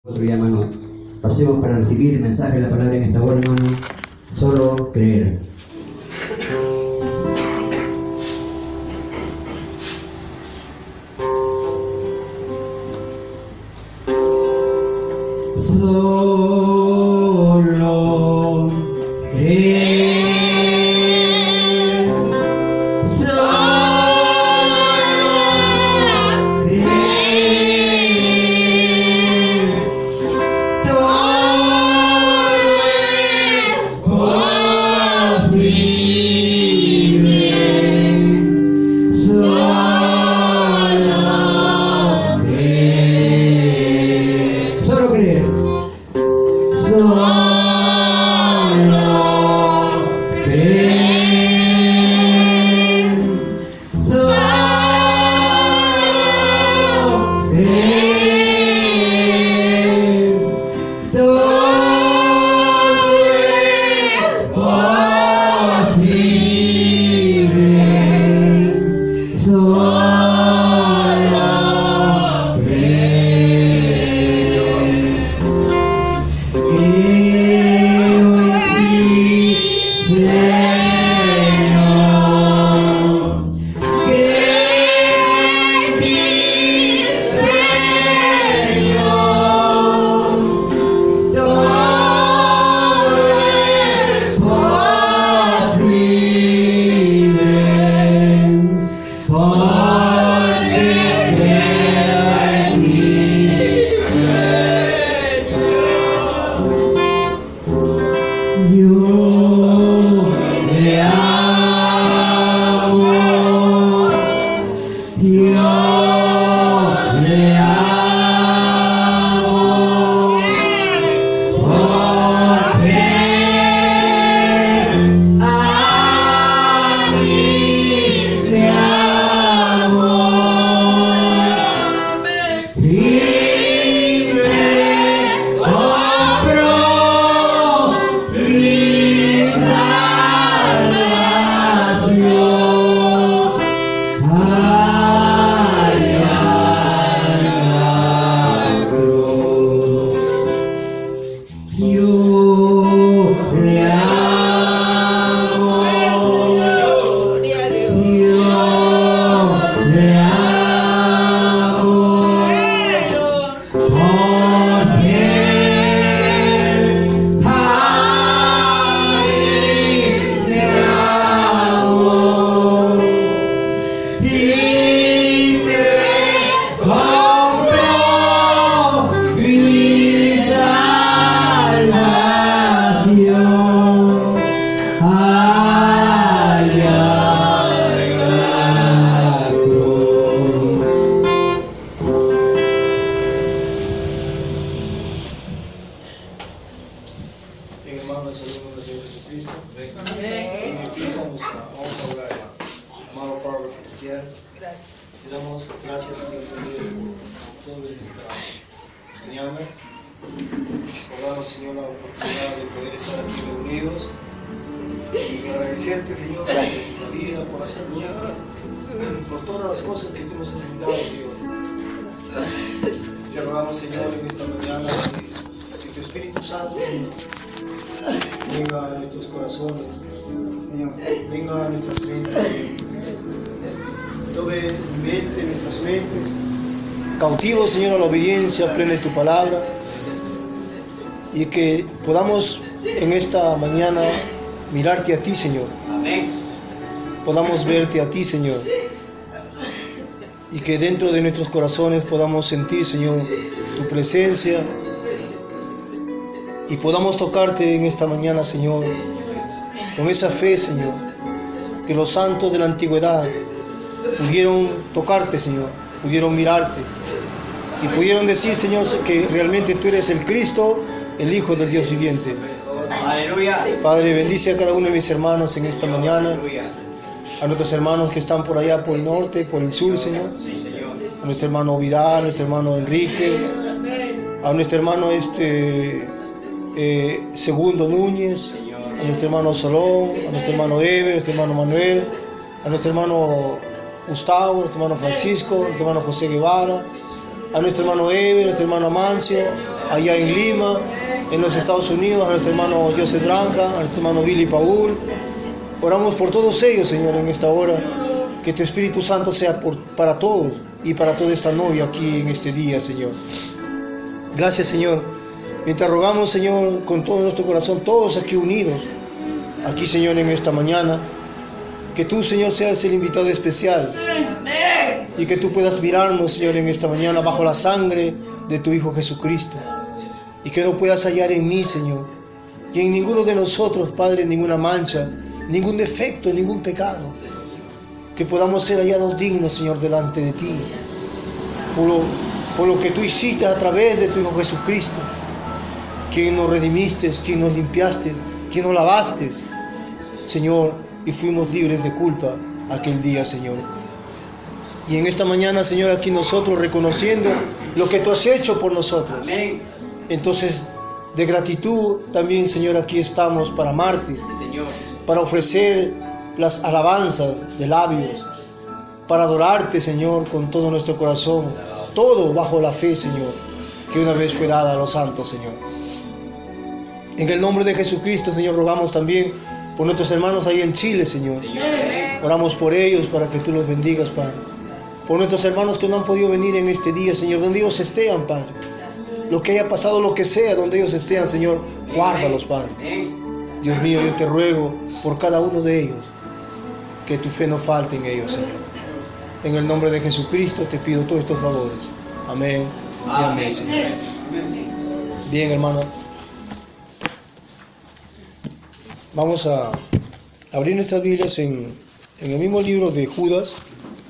Otro día, hermano, pasemos para recibir el mensaje de la palabra en esta hora, hermano. Solo creer. Solo creer. Cautivos, Señor, a la obediencia plena de tu palabra, y que podamos en esta mañana mirarte a ti, Señor. Amén. Podamos verte a ti, Señor, y que dentro de nuestros corazones podamos sentir, Señor, tu presencia, y podamos tocarte en esta mañana, Señor, con esa fe, Señor, que los santos de la antigüedad pudieron tocarte, Señor, pudieron mirarte y pudieron decir, Señor, que realmente tú eres el Cristo, el Hijo del Dios viviente. Aleluya. Padre, bendice a cada uno de mis hermanos en esta mañana, a nuestros hermanos que están por allá, por el norte, por el sur, Señor, a nuestro hermano Vidal, a nuestro hermano Enrique, a nuestro hermano Segundo Núñez, a nuestro hermano Solón, a nuestro hermano Eber, a nuestro hermano Manuel, a nuestro hermano Gustavo, a nuestro hermano Francisco, a nuestro hermano José Guevara, a nuestro hermano Eve, a nuestro hermano Amancio, allá en Lima, en los Estados Unidos, a nuestro hermano Joseph Branca, a nuestro hermano Billy Paul. Oramos por todos ellos, Señor, en esta hora, que tu Espíritu Santo sea para todos y para toda esta novia aquí en este día, Señor. Gracias, Señor. Mientras rogamos, Señor, con todo nuestro corazón, todos aquí unidos, aquí, Señor, en esta mañana, que tú, Señor, seas el invitado especial y que tú puedas mirarnos, Señor, en esta mañana bajo la sangre de tu Hijo Jesucristo, y que no puedas hallar en mí, Señor, y en ninguno de nosotros, Padre, ninguna mancha, ningún defecto, ningún pecado, que podamos ser hallados dignos, Señor, delante de ti, por lo que tú hiciste a través de tu Hijo Jesucristo, quien nos redimiste, quien nos limpiaste, quien nos lavaste, Señor, y fuimos libres de culpa aquel día, Señor. Y en esta mañana, Señor, aquí nosotros reconociendo lo que tú has hecho por nosotros. Amén. Entonces, de gratitud también, Señor, aquí estamos para amarte, Señor. para ofrecer las alabanzas de labios, para adorarte, Señor, con todo nuestro corazón, todo bajo la fe, Señor, que una vez fue dada a los santos, Señor. En el nombre de Jesucristo, Señor, rogamos también por nuestros hermanos ahí en Chile, Señor. Oramos por ellos para que tú los bendigas, Padre. Por nuestros hermanos que no han podido venir en este día, Señor, donde ellos estén, Padre. Lo que haya pasado, lo que sea, donde ellos estén, Señor, guárdalos, Padre. Dios mío, yo te ruego por cada uno de ellos, que tu fe no falte en ellos, Señor. En el nombre de Jesucristo te pido todos estos favores. Amén y amén, Señor. Bien, hermano. Vamos a abrir nuestras Biblias en el mismo libro de Judas,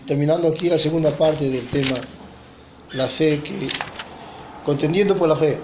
terminando aquí la segunda parte del tema, la fe, contendiendo por la fe.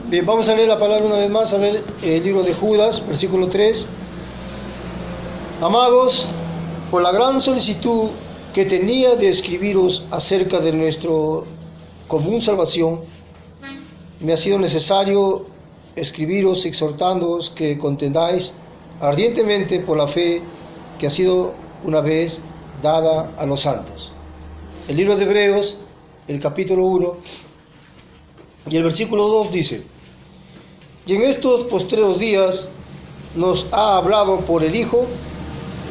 Bien, vamos a leer la palabra una vez más, a ver el libro de Judas, versículo 3. Amados, por la gran solicitud que tenía de escribiros acerca de nuestro común salvación, me ha sido necesario escribiros exhortándoos que contendáis ardientemente por la fe que ha sido una vez dada a los santos. El libro de Hebreos, el capítulo 1 y el versículo 2 dice: y en estos postreros días nos ha hablado por el Hijo,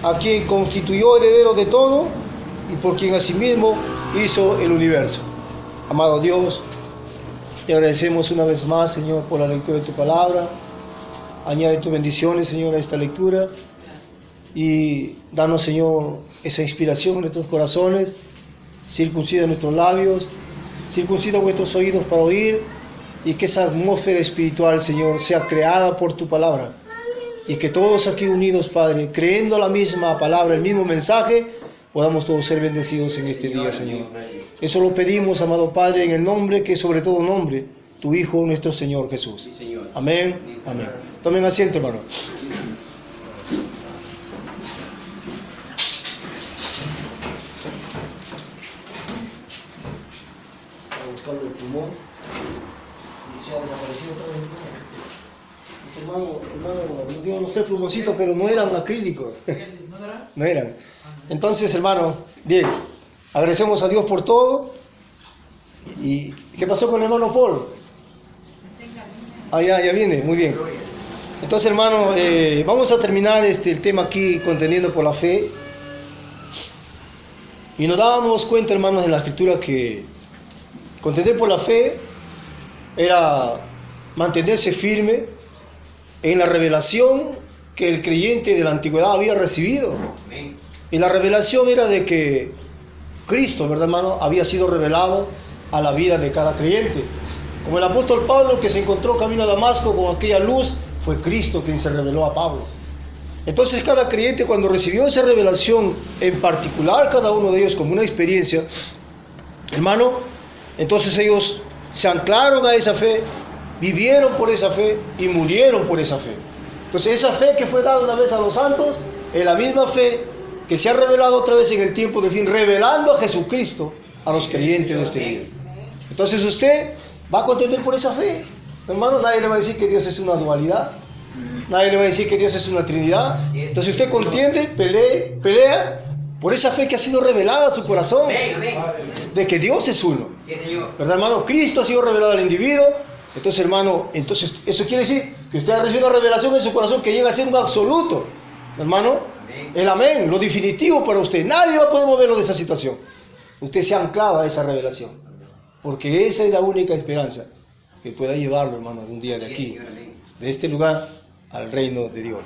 a quien constituyó heredero de todo y por quien asimismo hizo el universo. Amado Dios, te agradecemos una vez más, Señor, por la lectura de tu palabra. Añade tus bendiciones, Señor, a esta lectura y danos, Señor, esa inspiración en nuestros corazones. Circuncida nuestros labios, circuncida vuestros oídos para oír, y que esa atmósfera espiritual, Señor, sea creada por tu palabra, y que todos aquí unidos, Padre, creyendo la misma palabra, el mismo mensaje, podamos todos ser bendecidos en este día, Señor. Eso lo pedimos, amado Padre, en el nombre que sobre todo nombre, tu Hijo, nuestro Señor Jesús. Amén, amén. Tomen asiento, hermano. Buscando el pulmón. Se ha desaparecido todo el pulmón. Hermano, nos dio los 3 pulmoncitos, pero no eran acrílicos. No eran. Entonces, hermano, bien, agradecemos a Dios por todo. ¿Y qué pasó con el hermano Paul? Ya viene, muy bien. Entonces, hermano, vamos a terminar el tema aquí, conteniendo por la fe. Y nos dábamos cuenta, hermanos, en la Escritura que contender por la fe era mantenerse firme en la revelación que el creyente de la antigüedad había recibido. Y la revelación era de que Cristo, ¿verdad, hermano?, había sido revelado a la vida de cada creyente. Como el apóstol Pablo, que se encontró camino a Damasco con aquella luz fue Cristo quien se reveló a Pablo. Entonces cada creyente, cuando recibió esa revelación, en particular cada uno de ellos como una experiencia, hermano, entonces ellos se anclaron a esa fe, vivieron por esa fe y murieron por esa fe. Entonces esa fe que fue dada una vez a los santos es la misma fe que se ha revelado otra vez en el tiempo del fin, revelando a Jesucristo a los creyentes de este día. Entonces usted va a contender por esa fe, hermano. Nadie le va a decir que Dios es una dualidad, nadie le va a decir que Dios es una trinidad. Entonces usted contiende, pelea por esa fe que ha sido revelada a su corazón, de que Dios es uno, ¿verdad, hermano? Cristo ha sido revelado al individuo. Entonces, hermano, entonces eso quiere decir que usted ha recibido una revelación en su corazón que llega a ser un absoluto, hermano. El amén, lo definitivo para usted. Nadie va a poder moverlo de esa situación. Usted se anclaba a esa revelación, porque esa es la única esperanza que pueda llevarlo, hermano, un día de aquí, de este lugar al reino de Dios.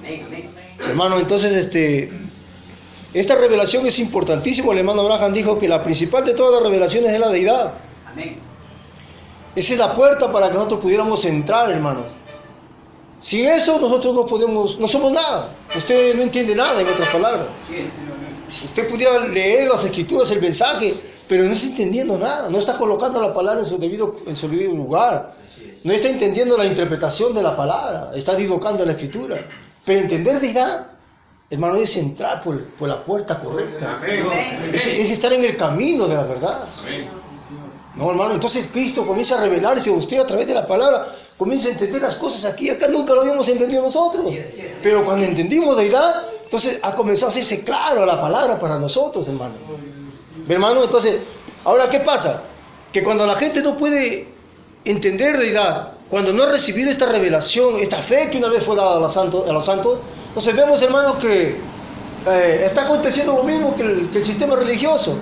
Hermano, entonces esta revelación es importantísima. El hermano Abraham dijo que la principal de todas las revelaciones es la deidad. Esa es la puerta para que nosotros pudiéramos entrar, hermanos. Sin eso nosotros no somos nada. Usted no entiende nada, en otras palabras. Usted pudiera leer las escrituras, el mensaje, pero no está entendiendo nada. No está colocando la palabra en su debido lugar. No está entendiendo la interpretación de la palabra. Está dislocando la escritura. Pero entender deidad, hermano, es entrar por la puerta correcta. Es estar en el camino de la verdad. No, hermano, entonces Cristo comienza a revelarse a usted a través de la palabra, comienza a entender las cosas aquí. Acá nunca lo habíamos entendido nosotros, pero cuando entendimos deidad, entonces ha comenzado a hacerse claro la palabra para nosotros, hermano. Hermano, entonces, ahora ¿qué pasa? Que cuando la gente no puede entender deidad, cuando no ha recibido esta revelación, esta fe que una vez fue dada a los santos, entonces vemos, hermano, que está aconteciendo lo mismo que el sistema religioso.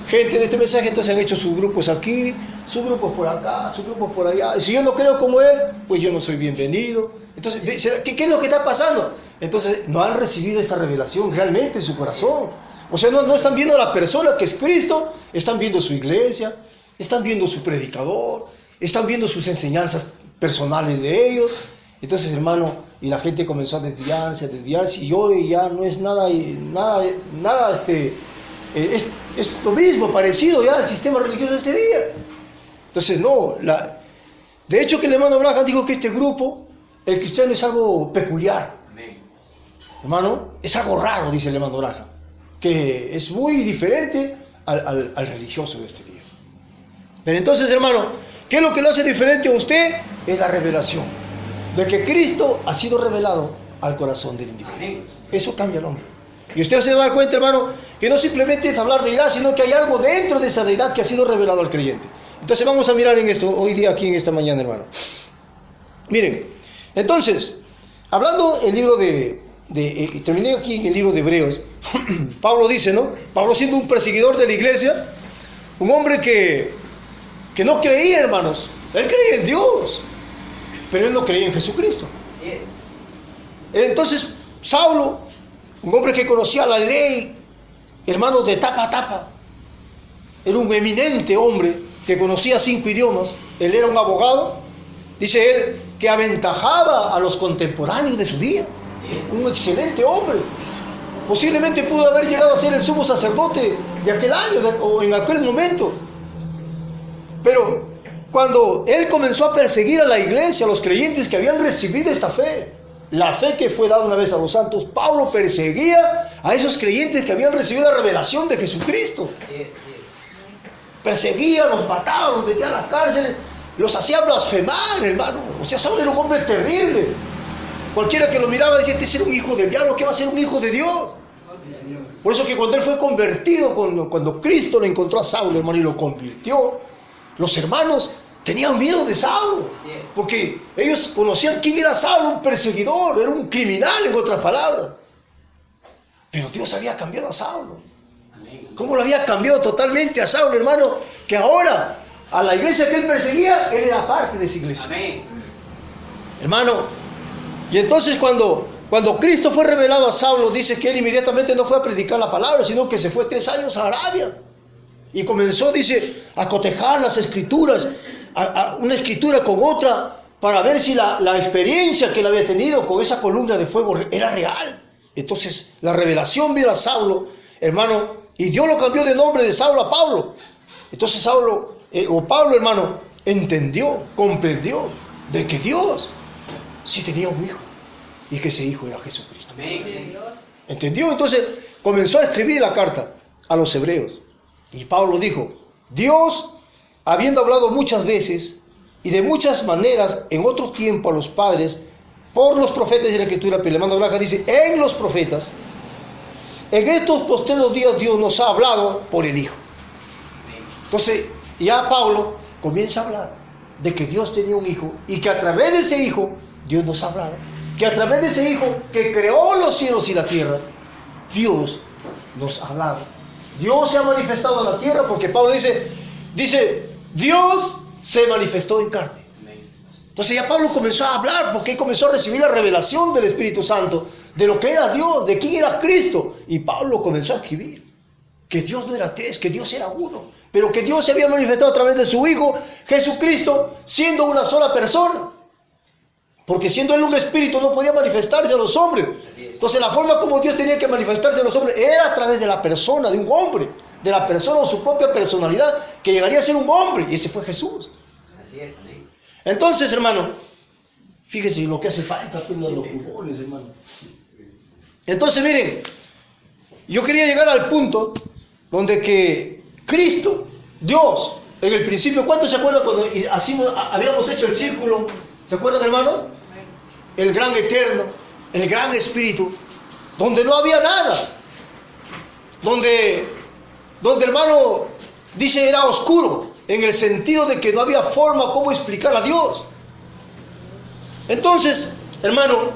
Gente de este mensaje entonces han hecho sus grupos aquí, sus grupos por acá, sus grupos por allá. Y si yo no creo como él, pues yo no soy bienvenido. Entonces, ¿qué es lo que está pasando? Entonces no han recibido esta revelación realmente en su corazón. O sea, no están viendo a la persona que es Cristo, están viendo su iglesia, están viendo su predicador, están viendo sus enseñanzas personales de ellos. Entonces, hermano, y la gente comenzó a desviarse, y hoy ya no es nada es lo mismo, parecido ya al sistema religioso de este día. Entonces, no, de hecho que el hermano Abraham dijo que este grupo, el cristiano, es algo peculiar. Amén. Hermano, es algo raro, dice el hermano Abraham, que es muy diferente al religioso de este día. Pero entonces, hermano, ¿qué es lo que lo hace diferente a usted? Es la revelación de que Cristo ha sido revelado al corazón del individuo. Amén. Eso cambia al hombre. Y usted se va a dar cuenta, hermano, que no simplemente es hablar de deidad, sino que hay algo dentro de esa deidad que ha sido revelado al creyente. Entonces vamos a mirar en esto hoy día aquí en esta mañana, hermano. Miren, entonces, hablando el libro terminé aquí en el libro de Hebreos, Pablo dice, ¿no? Pablo, siendo un perseguidor de la iglesia, un hombre que no creía, hermanos. Él creía en Dios, pero él no creía en Jesucristo. Entonces, Saulo, un hombre que conocía la ley, hermano, de tapa a tapa, era un eminente hombre que conocía 5 idiomas. Él era un abogado, dice él, que aventajaba a los contemporáneos de su día. Un excelente hombre. Posiblemente pudo haber llegado a ser el sumo sacerdote de aquel año o en aquel momento. Pero cuando él comenzó a perseguir a la iglesia, a los creyentes que habían recibido esta fe, la fe que fue dada una vez a los santos, Pablo perseguía a esos creyentes que habían recibido la revelación de Jesucristo. Perseguía, los mataba, los metía a las cárceles, los hacía blasfemar, hermano. O sea, Saulo era un hombre terrible. Cualquiera que lo miraba decía, este es un hijo del diablo, ¿qué va a ser un hijo de Dios? Por eso que cuando él fue convertido, cuando Cristo le encontró a Saulo, hermano, y lo convirtió, los hermanos tenían miedo de Saulo, porque ellos conocían quién era Saulo, un perseguidor, era un criminal, en otras palabras. Pero Dios había cambiado a Saulo. ¿Cómo lo había cambiado totalmente a Saulo, hermano? Que ahora, a la iglesia que él perseguía, él era parte de esa iglesia. Hermano, y entonces cuando Cristo fue revelado a Saulo, dice que él inmediatamente no fue a predicar la palabra, sino que se fue 3 años a Arabia. Y comenzó, dice, a cotejar las escrituras, a una escritura con otra, para ver si la experiencia que él había tenido con esa columna de fuego era real. Entonces la revelación vino a Saulo, hermano, y Dios lo cambió de nombre de Saulo a Pablo. Entonces Pablo, hermano, entendió, comprendió de que Dios sí tenía un hijo y que ese hijo era Jesucristo. ¿Entendió? Entonces comenzó a escribir la carta a los hebreos. Y Pablo dijo, Dios, habiendo hablado muchas veces y de muchas maneras en otro tiempo a los padres, por los profetas de la Escritura, pero le mando Braja, dice, en los profetas, en estos postreros días Dios nos ha hablado por el Hijo. Entonces, ya Pablo comienza a hablar de que Dios tenía un hijo y que a través de ese hijo Dios nos ha hablado. Que a través de ese hijo que creó los cielos y la tierra, Dios nos ha hablado. Dios se ha manifestado a la tierra porque Pablo dice, Dios se manifestó en carne. Entonces ya Pablo comenzó a hablar porque él comenzó a recibir la revelación del Espíritu Santo de lo que era Dios, de quién era Cristo. Y Pablo comenzó a escribir que Dios no era tres, que Dios era uno, pero que Dios se había manifestado a través de su Hijo Jesucristo, siendo una sola persona. Porque siendo él un espíritu no podía manifestarse a los hombres. Entonces la forma como Dios tenía que manifestarse a los hombres era a través de la persona, de un hombre, de la persona o su propia personalidad, que llegaría a ser un hombre, y ese fue Jesús. Así es, amén. Entonces, hermano, fíjese lo que hace falta con los pulmones, hermano. Entonces, miren, yo quería llegar al punto donde que Cristo, Dios, en el principio, ¿cuántos se acuerdan cuando así habíamos hecho el círculo? ¿Se acuerdan, hermanos? El gran eterno, el gran espíritu, donde no había nada, donde hermano, dice era oscuro, en el sentido de que no había forma cómo explicar a Dios. Entonces, hermano,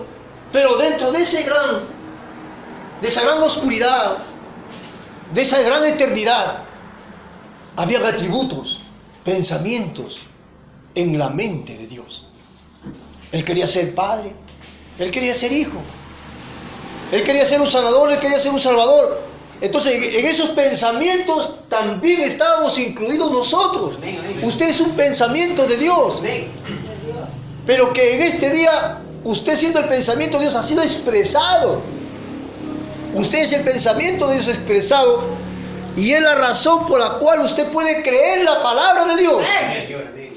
pero dentro de esa gran oscuridad, de esa gran eternidad, había atributos, pensamientos en la mente de Dios. Él quería ser padre, él quería ser hijo, él quería ser un sanador, él quería ser un salvador. Entonces, en esos pensamientos también estábamos incluidos nosotros. Amén, amén. Usted es un pensamiento de Dios. Amén. Pero que en este día, usted siendo el pensamiento de Dios ha sido expresado. Usted es el pensamiento de Dios expresado. Y es la razón por la cual usted puede creer la palabra de Dios.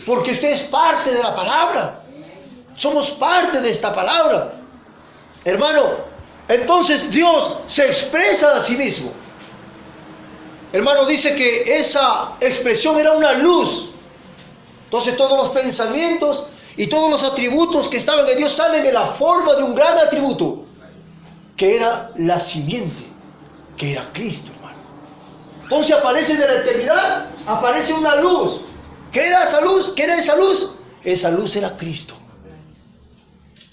Porque usted es parte de la palabra. Somos parte de esta palabra. Hermano, entonces Dios se expresa a sí mismo. Hermano, dice que esa expresión era una luz. Entonces todos los pensamientos y todos los atributos que estaban en Dios salen en la forma de un gran atributo, que era la simiente, que era Cristo, hermano. Entonces aparece de la eternidad, aparece una luz. ¿Qué era esa luz? ¿Qué era esa luz? Esa luz era Cristo.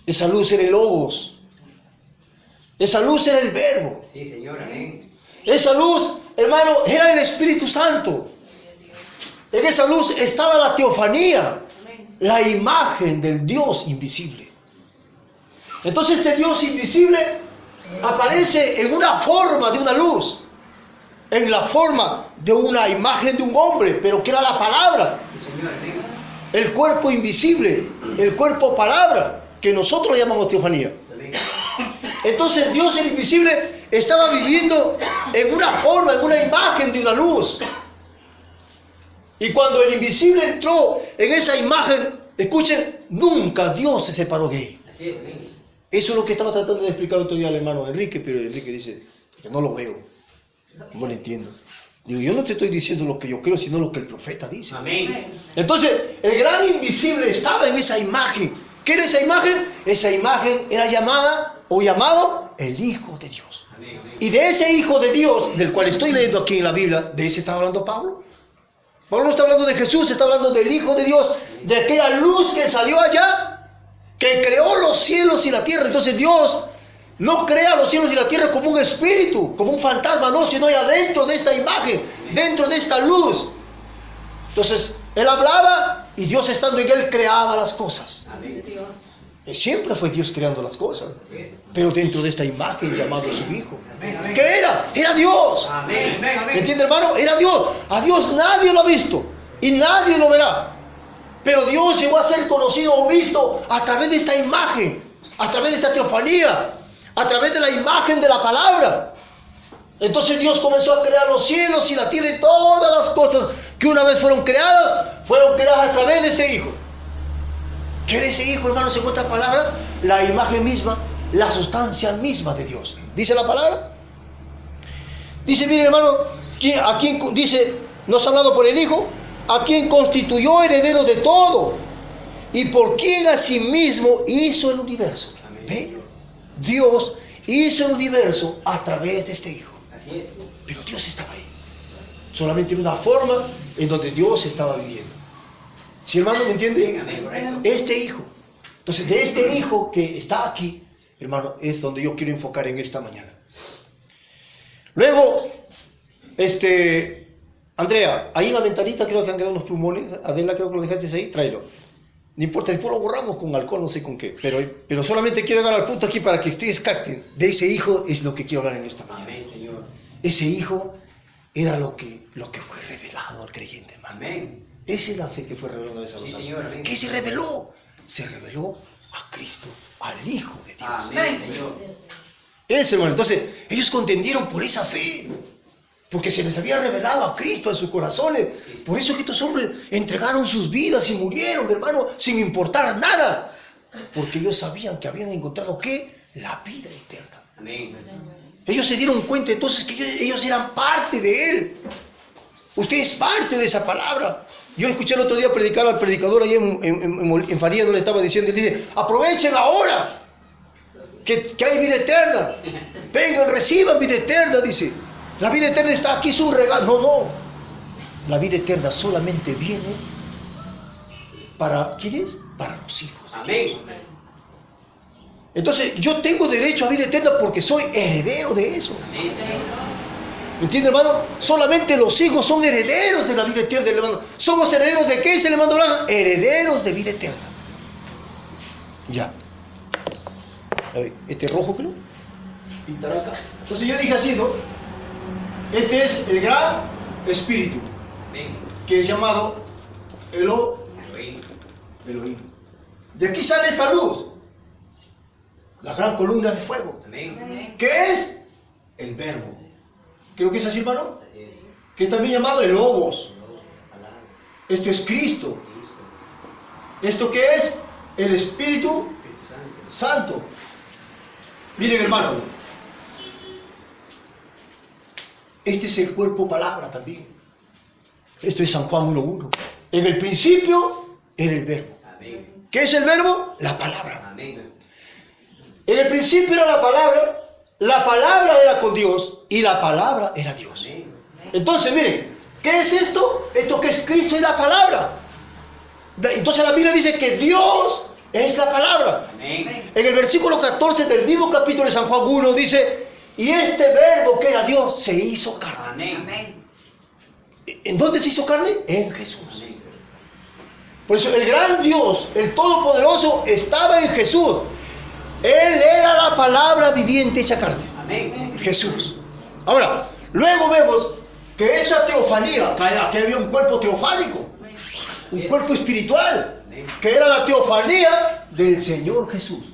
Esa luz era el Logos. Esa luz era el Verbo. Sí, Señor, amén. Esa luz, hermano, era el Espíritu Santo. En esa luz estaba la teofanía, la imagen del Dios invisible. Entonces este Dios invisible aparece en una forma de una luz, en la forma de una imagen de un hombre, pero que era la palabra. Sí, Señor, amén. El cuerpo invisible, el cuerpo palabra, que nosotros le llamamos teofanía. Amén. Entonces Dios el invisible estaba viviendo en una forma, en una imagen de una luz. Y cuando el invisible entró en esa imagen, escuchen, nunca Dios se separó de él. Así es, amén. Eso es lo que estaba tratando de explicar otro día al hermano Enrique, pero Enrique dice que no lo veo, no lo entiendo. Digo, yo no te estoy diciendo lo que yo creo, sino lo que el profeta dice. Amén. Entonces, el gran invisible estaba en esa imagen. ¿Qué era esa imagen? Esa imagen era llamada o llamado el Hijo de Dios. Amén, amén. Y de ese Hijo de Dios, del cual estoy leyendo aquí en la Biblia, ¿de ese está hablando Pablo? Pablo no está hablando de Jesús, está hablando del Hijo de Dios, de aquella luz que salió allá, que creó los cielos y la tierra. Entonces Dios no crea los cielos y la tierra como un espíritu, como un fantasma, no, sino ya dentro de esta imagen, dentro de esta luz. Entonces, Él hablaba y Dios estando en Él creaba las cosas. Amén. Y siempre fue Dios creando las cosas, pero dentro de esta imagen llamado su Hijo. Amén. ¿Qué era? Era Dios. Amén, amén, ¿Me amén. entiende, hermano? Era Dios. A Dios nadie lo ha visto y nadie lo verá. Pero Dios llegó a ser conocido o visto a través de esta imagen, a través de esta teofanía, a través de la imagen de la palabra. Entonces Dios comenzó a crear los cielos y la tierra y todas las cosas que una vez fueron creadas a través de este Hijo. ¿Qué era ese Hijo, hermanos? En otras palabras, la imagen misma, la sustancia misma de Dios. ¿Dice la palabra? Dice, mire, hermano, a quien dice, nos ha hablado por el Hijo, a quien constituyó heredero de todo y por quien asimismo hizo el universo. ¿Ve? Dios hizo el universo a través de este Hijo. Así es. Pero Dios estaba ahí. Solamente en una forma en donde Dios estaba viviendo. ¿Sí, hermano? ¿Me entiende? Bien, amén, correcto. Este Hijo. Entonces, de este Hijo que está aquí, hermano, es donde yo quiero enfocar en esta mañana. Luego, Andrea, ahí en la ventanita creo que han quedado unos plumones. Adela, creo que lo dejaste ahí, tráelo. No importa, después lo borramos con alcohol, no sé con qué. Pero solamente quiero dar al punto aquí para que ustedes capten. De ese Hijo es lo que quiero hablar en esta mañana. Amén, Señor. Ese Hijo era lo que fue revelado al creyente, hermano. Amén. Esa es la fe que fue revelada a esa Sí, los Señor, amén. ¿Qué se reveló? Se reveló a Cristo, al Hijo de Dios. Amén, Señor. Ese, hermano. Entonces, ellos contendieron por esa fe. Porque se les había revelado a Cristo en sus corazones. Por eso que estos hombres entregaron sus vidas y murieron, hermano, sin importar nada. Porque ellos sabían que habían encontrado, ¿qué? La vida eterna. Amén. Ellos se dieron cuenta entonces que ellos eran parte de Él. Usted es parte de esa palabra. Yo escuché el otro día predicar al predicador ahí en Farías, no le estaba diciendo, él dice, aprovechen ahora que hay vida eterna. Vengan, reciban vida eterna, dice. La vida eterna está aquí, es un regalo. No. La vida eterna solamente viene para, ¿quién es? Para los hijos de Dios. Amén. Entonces, yo tengo derecho a vida eterna porque soy heredero de eso. Amén. ¿Me entiende, hermano? Solamente los hijos son herederos de la vida eterna, hermano. ¿Somos herederos de qué? Se le mandó hablar. Herederos de vida eterna. Ya. A ver, rojo, creo. Pintar acá. Entonces yo dije así, ¿no? Este es el gran espíritu, Amén. que es llamado Elohim. Elohim. De aquí sale esta luz. La gran columna de fuego. Amén. ¿Qué es? El verbo. Creo que es así, hermano. Así es. Que es también llamado el Logos. Palabra. Esto es Cristo. Cristo. ¿Esto qué es? El Espíritu Espíritu Santo. Santo. Miren, hermano. Este es el cuerpo palabra también. Esto es San Juan 1:1. En el principio era el verbo. Amén. ¿Qué es el verbo? La palabra. Amén. En el principio era la palabra era con Dios y la palabra era Dios. Amén. Entonces, miren, ¿qué es esto? Esto que es Cristo es la palabra. Entonces la Biblia dice que Dios es la palabra. Amén. En el versículo 14 del mismo capítulo de San Juan 1 dice, y este verbo que era Dios se hizo carne. Amén. ¿En dónde se hizo carne? En Jesús. Amén. Por eso el gran Dios, el Todopoderoso, estaba en Jesús. Él era la palabra viviente hecha carne. Amén. Jesús. Ahora, luego vemos que esta teofanía, que aquí había un cuerpo teofánico, un cuerpo espiritual, que era la teofanía del Señor Jesús.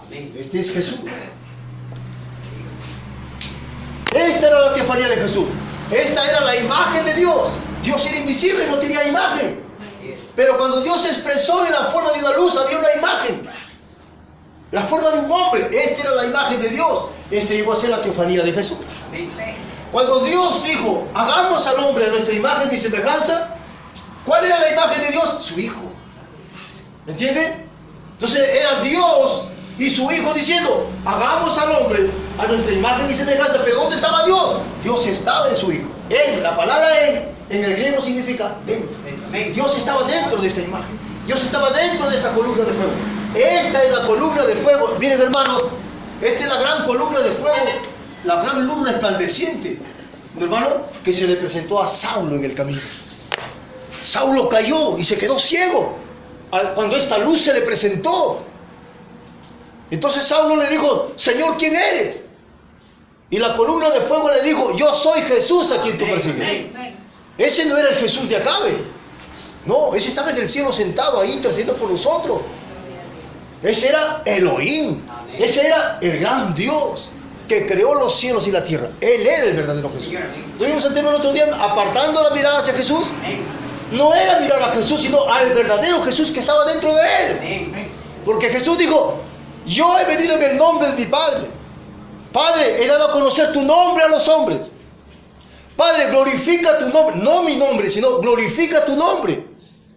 Amén. Este es Jesús. Esta era la teofanía de Jesús. Esta era la imagen de Dios. Dios era invisible, no tenía imagen. Así es. Pero cuando Dios se expresó en la forma de una luz, había una imagen. La forma de un hombre. Esta era la imagen de Dios. Esta llegó a ser la teofanía de Jesús. Amén. Cuando Dios dijo, hagamos al hombre a nuestra imagen y semejanza, ¿cuál era la imagen de Dios? Su Hijo. ¿Me entienden? Entonces era Dios y su Hijo diciendo, hagamos al hombre a nuestra imagen y semejanza. ¿Pero dónde estaba Dios? Dios estaba en su Hijo. Él, la palabra Él, en el griego significa dentro. Amén. Dios estaba dentro de esta imagen. Dios estaba dentro de esta columna de fuego. Esta es la columna de fuego. Miren, hermanos, esta es la gran columna de fuego, la gran luz resplandeciente, hermano, que se le presentó a Saulo en el camino. Saulo cayó y se quedó ciego cuando esta luz se le presentó. Entonces Saulo le dijo, Señor, ¿quién eres? Y la columna de fuego le dijo, yo soy Jesús a quien tú persigues. Amén. Ese no era el Jesús de Acabe. No, ese estaba en el cielo sentado ahí intercediendo por nosotros. Ese era Elohim. Amén. Ese era el gran Dios que creó los cielos y la tierra. Él era el verdadero Jesús. Señor, amén. Tuvimos el tema el otro día, apartando la mirada hacia Jesús. Amén. No era mirar a Jesús, sino al verdadero Jesús que estaba dentro de él. Amén. Porque Jesús dijo, yo he venido en el nombre de mi Padre. Padre, he dado a conocer tu nombre a los hombres. Padre, glorifica tu nombre. No mi nombre, sino glorifica tu nombre.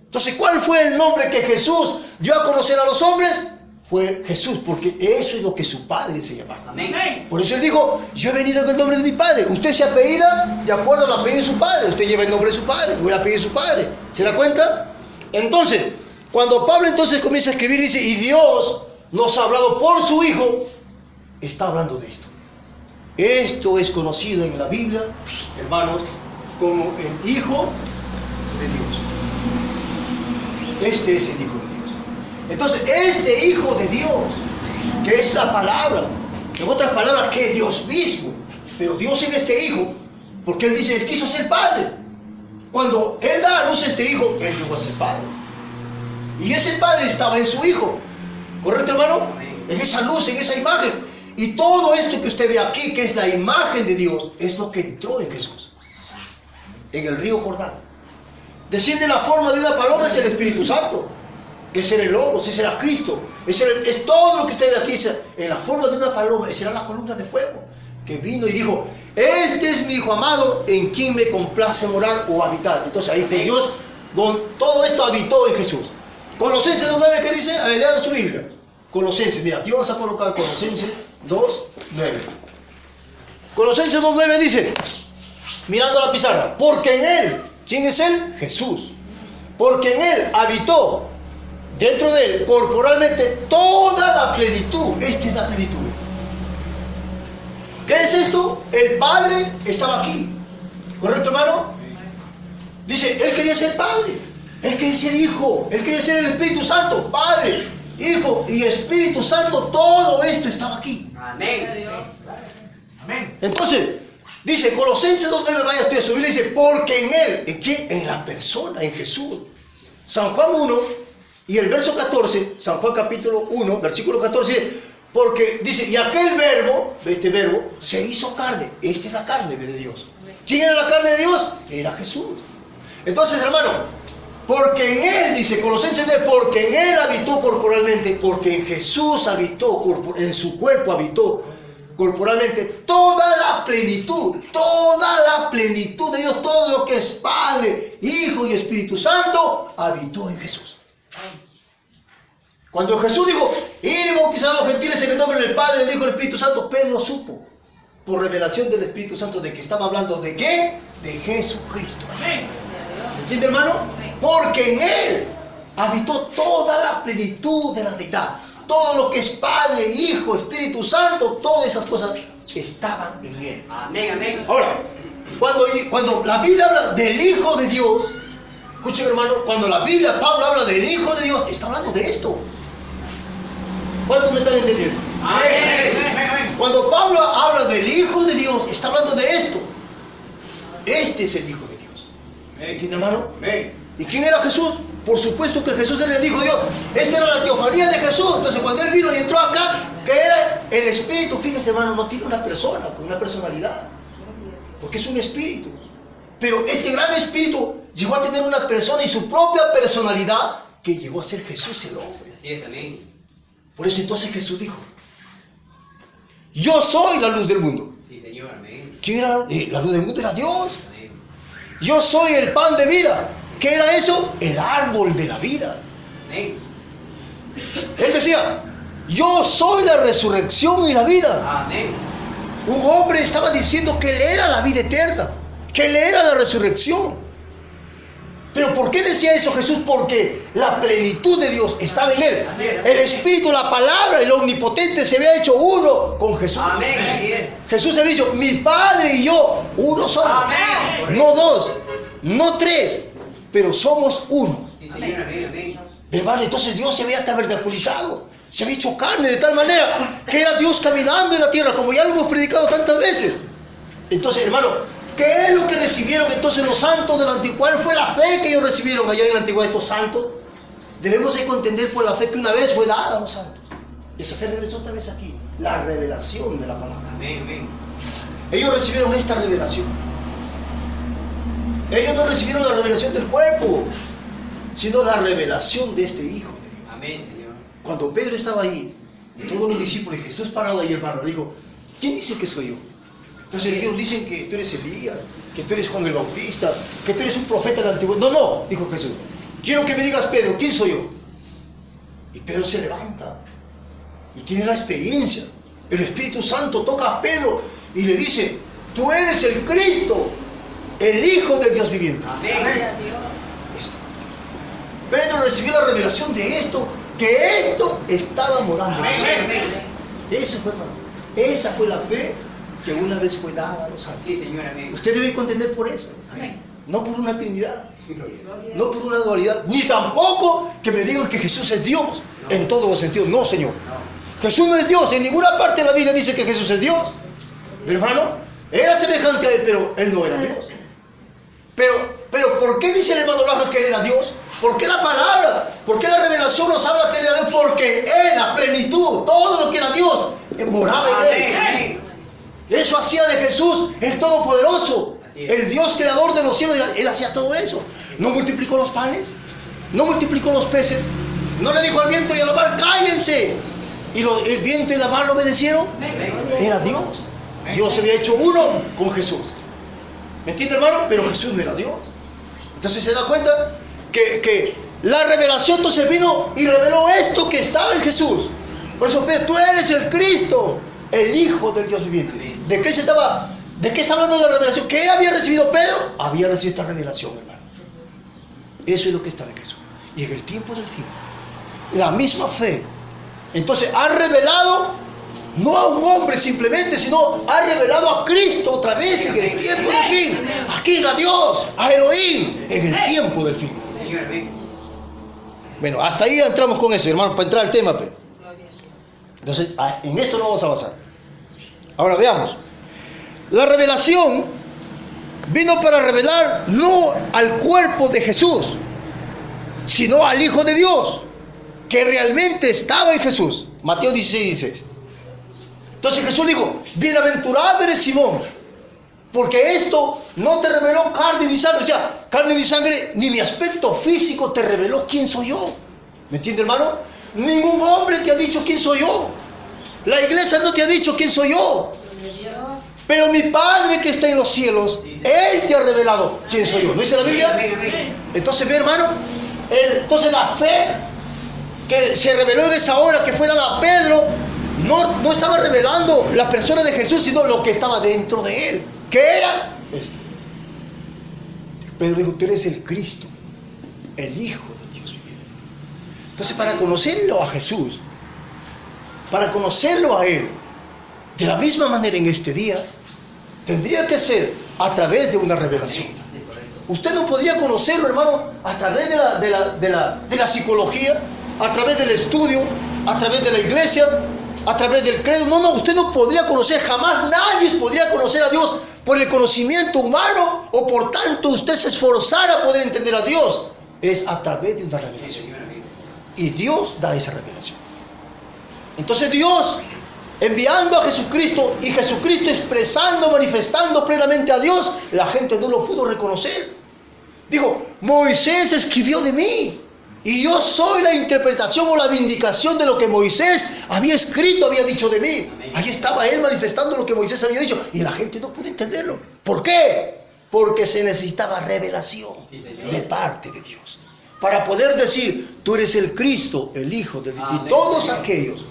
Entonces, ¿cuál fue el nombre que Jesús dio a conocer a los hombres? Fue Jesús, porque eso es lo que su Padre se llamaba. Amén. Por eso él dijo, yo he venido en el nombre de mi Padre. Usted se apellida de acuerdo al apellido de su Padre. Usted lleva el nombre de su Padre, o el apellido de su Padre. ¿Se da cuenta? Entonces, cuando Pablo entonces comienza a escribir, dice, y Dios nos ha hablado por su Hijo, está hablando de esto. Esto es conocido en la Biblia, hermanos, como el Hijo de Dios. Este es el Hijo de Dios. Entonces, este Hijo de Dios, que es la palabra, en otras palabras, que es Dios mismo, pero Dios en este Hijo, porque Él dice, Él quiso ser Padre. Cuando Él da a luz a este Hijo, Él llegó a ser Padre. Y ese Padre estaba en su Hijo. ¿Correcto, hermano? En esa luz, en esa imagen. Y todo esto que usted ve aquí, que es la imagen de Dios, es lo que entró en Jesús, en el río Jordán. Desciende en la forma de una paloma, es el Espíritu Santo, que es el Logos, ese era Cristo, es todo lo que usted ve aquí, en la forma de una paloma, esa era la columna de fuego, que vino y dijo, este es mi Hijo amado, en quien me complace morar o habitar. Entonces ahí fue Dios, donde todo esto habitó en Jesús. Colosenses 2:9, ¿qué dice? A ver, lean su Biblia. Colosenses, mira, aquí vamos a colocar Colosenses 2:9. Colosenses 2:9 dice, mirando a la pizarra, porque en Él, ¿quién es Él? Jesús. Porque en Él habitó, dentro de Él, corporalmente, toda la plenitud. Esta es la plenitud. ¿Qué es esto? El Padre estaba aquí. ¿Correcto, hermano? Dice, Él quería ser Padre, Él quería ser Hijo, Él quería ser el Espíritu Santo, Padre, Hijo y Espíritu Santo, todo esto estaba aquí. Amén. Amén. Entonces, dice Colosenses 2:9, vaya usted a su Biblia, dice, porque en Él, ¿en quién? En la persona, en Jesús. San Juan 1 y el verso 14, San Juan capítulo 1, versículo 14, porque dice, y aquel verbo, este verbo, se hizo carne. Esta es la carne de Dios. ¿Quién era la carne de Dios? Era Jesús. Entonces, hermano, porque en Él, dice Colosenses 9, porque en Él habitó corporalmente, porque en Jesús habitó, en su cuerpo habitó corporalmente toda la plenitud de Dios, todo lo que es Padre, Hijo y Espíritu Santo, habitó en Jesús. Cuando Jesús dijo, ir y bautizar a los gentiles en el nombre del Padre, del Hijo y del Espíritu Santo, Pedro supo, por revelación del Espíritu Santo, de que estaba hablando de ¿qué? De Jesucristo. Amén. ¿Entiende, hermano? Porque en Él habitó toda la plenitud de la deidad. Todo lo que es Padre, Hijo, Espíritu Santo, todas esas cosas estaban en Él. Amén, amén. Ahora, cuando la Biblia habla del Hijo de Dios, escuchen, hermano, cuando la Biblia, Pablo habla del Hijo de Dios, está hablando de esto. ¿Cuántos me están entendiendo? Amén. Cuando Pablo habla del Hijo de Dios, está hablando de esto. Este es el Hijo de Dios. ¿Entiende, hermano? ¿Y quién era Jesús? Por supuesto que Jesús era el Hijo de Dios. Esta era la teofanía de Jesús. Entonces, cuando Él vino y entró acá, que era el Espíritu, fíjese, hermano, no tiene una persona, una personalidad, porque es un espíritu. Pero este gran espíritu llegó a tener una persona y su propia personalidad, que llegó a ser Jesús el hombre. Así es, amén. Por eso entonces Jesús dijo, yo soy la luz del mundo. Sí, Señor, amén. ¿Quién era la luz del mundo? Era Dios. Amén. Yo soy el pan de vida. ¿Qué era eso? El árbol de la vida. Amén. Él decía, yo soy la resurrección y la vida. Amén. Un hombre estaba diciendo que Él era la vida eterna, que Él era la resurrección. ¿Pero por qué decía eso Jesús? Porque la plenitud de Dios estaba en Él. El Espíritu, la palabra, el omnipotente se había hecho uno con Jesús. Amén. Así es. Jesús había dicho, mi Padre y yo, uno somos. Amén. No dos, no tres, pero somos uno. Sí, Señor, amén, amén. Hermano, entonces Dios se había tabernaculizado, se había hecho carne de tal manera que era Dios caminando en la tierra, como ya lo hemos predicado tantas veces. Entonces, hermano, ¿Qué es lo que recibieron entonces los santos de la antigüedad? ¿Cuál fue la fe que ellos recibieron allá en la antigüedad estos santos? Debemos de contender por la fe que una vez fue dada a los santos. Y esa fe regresó otra vez aquí. La revelación de la palabra. Amén, amén. Ellos recibieron esta revelación. Ellos no recibieron la revelación del cuerpo, sino la revelación de este Hijo de Dios. Amén, Señor. Cuando Pedro estaba ahí, y todos los discípulos, y Jesús parado ahí, hermano, le dijo, ¿quién dice que soy yo? Entonces ellos dicen que tú eres Elías, que tú eres Juan el Bautista, que tú eres un profeta del antiguo. No, no, dijo Jesús. Quiero que me digas, Pedro, ¿quién soy yo? Y Pedro se levanta y tiene la experiencia. El Espíritu Santo toca a Pedro y le dice, tú eres el Cristo, el Hijo del Dios viviente. Amén. Esto. Pedro recibió la revelación de esto, que esto estaba morando en Amén, él. amén. Esa fue la fe que una vez fue dada a los santos. Sí, Señor, amén. Usted debe contender por eso, Amén. no por una trinidad, no por una dualidad, ni tampoco que me digan que Jesús es Dios en todos los sentidos. No, Señor. Jesús no es Dios. En ninguna parte de la Biblia dice que Jesús es Dios. Mi hermano, era semejante a él, pero él no era Dios. Pero ¿por qué dice el hermano Blanco que él era Dios? ¿Por qué la palabra? ¿Por qué la revelación nos habla que él era Dios? Porque él, la plenitud, todo lo que era Dios, moraba en él. Amén. Eso hacía de Jesús el Todopoderoso, Así es. el Dios creador de los cielos. Él hacía todo eso. No multiplicó los panes, no multiplicó los peces, no le dijo al viento y a la mar, cállense. Y el viento y la mar lo obedecieron. Era Dios. Dios se había hecho uno con Jesús. ¿Me entiende, hermano? Pero Jesús no era Dios. Entonces se da cuenta que la revelación entonces vino y reveló esto que estaba en Jesús. Por eso Pedro, tú eres el Cristo, el Hijo del Dios viviente. ¿De qué está hablando la revelación? ¿Qué había recibido Pedro? Había recibido esta revelación, hermano. Eso es lo que estaba en Jesús. Y en el tiempo del fin, la misma fe, entonces ha revelado no a un hombre simplemente, sino ha revelado a Cristo otra vez en el tiempo del fin. Aquí a Dios, a Elohim, en el tiempo del fin. Señor, amén. Bueno, hasta ahí entramos con eso, hermano, para entrar al tema. Pero. Entonces, en esto no vamos a avanzar. Ahora veamos. La revelación vino para revelar no al cuerpo de Jesús, sino al Hijo de Dios, que realmente estaba en Jesús. Mateo 16:16. Entonces Jesús dijo, bienaventurado eres Simón, porque esto no te reveló carne ni sangre. O sea, carne ni sangre, ni mi aspecto físico te reveló quién soy yo. ¿Me entiende, hermano? Ningún hombre te ha dicho quién soy yo. La iglesia no te ha dicho quién soy yo. Pero mi Padre que está en los cielos, Él te ha revelado quién soy yo. ¿No dice la Biblia? Amén, amén. Entonces, ve, hermano, entonces la fe que se reveló en esa hora que fue dada a Pedro, no estaba revelando la persona de Jesús, sino lo que estaba dentro de él. ¿Qué era? Esto. Pedro dijo, tú eres el Cristo, el Hijo de Dios viviente. Entonces, para conocerlo a Jesús, para conocerlo a Él, de la misma manera en este día, tendría que ser a través de una revelación. Usted no podría conocerlo, hermano, a través de la psicología, a través del estudio, a través de la iglesia, a través del credo. No, usted no podría conocer, jamás nadie podría conocer a Dios por el conocimiento humano, o por tanto usted se esforzara a poder entender a Dios. Es a través de una revelación. Y Dios da esa revelación. Entonces Dios, enviando a Jesucristo, y Jesucristo expresando, manifestando plenamente a Dios, la gente no lo pudo reconocer. Dijo, Moisés escribió de mí, y yo soy la interpretación o la vindicación de lo que Moisés había escrito, había dicho de mí. Ahí estaba él manifestando lo que Moisés había dicho, y la gente no pudo entenderlo. ¿Por qué? Porque se necesitaba revelación de parte de Dios, para poder decir, tú eres el Cristo, el Hijo de Dios. Y todos aquellos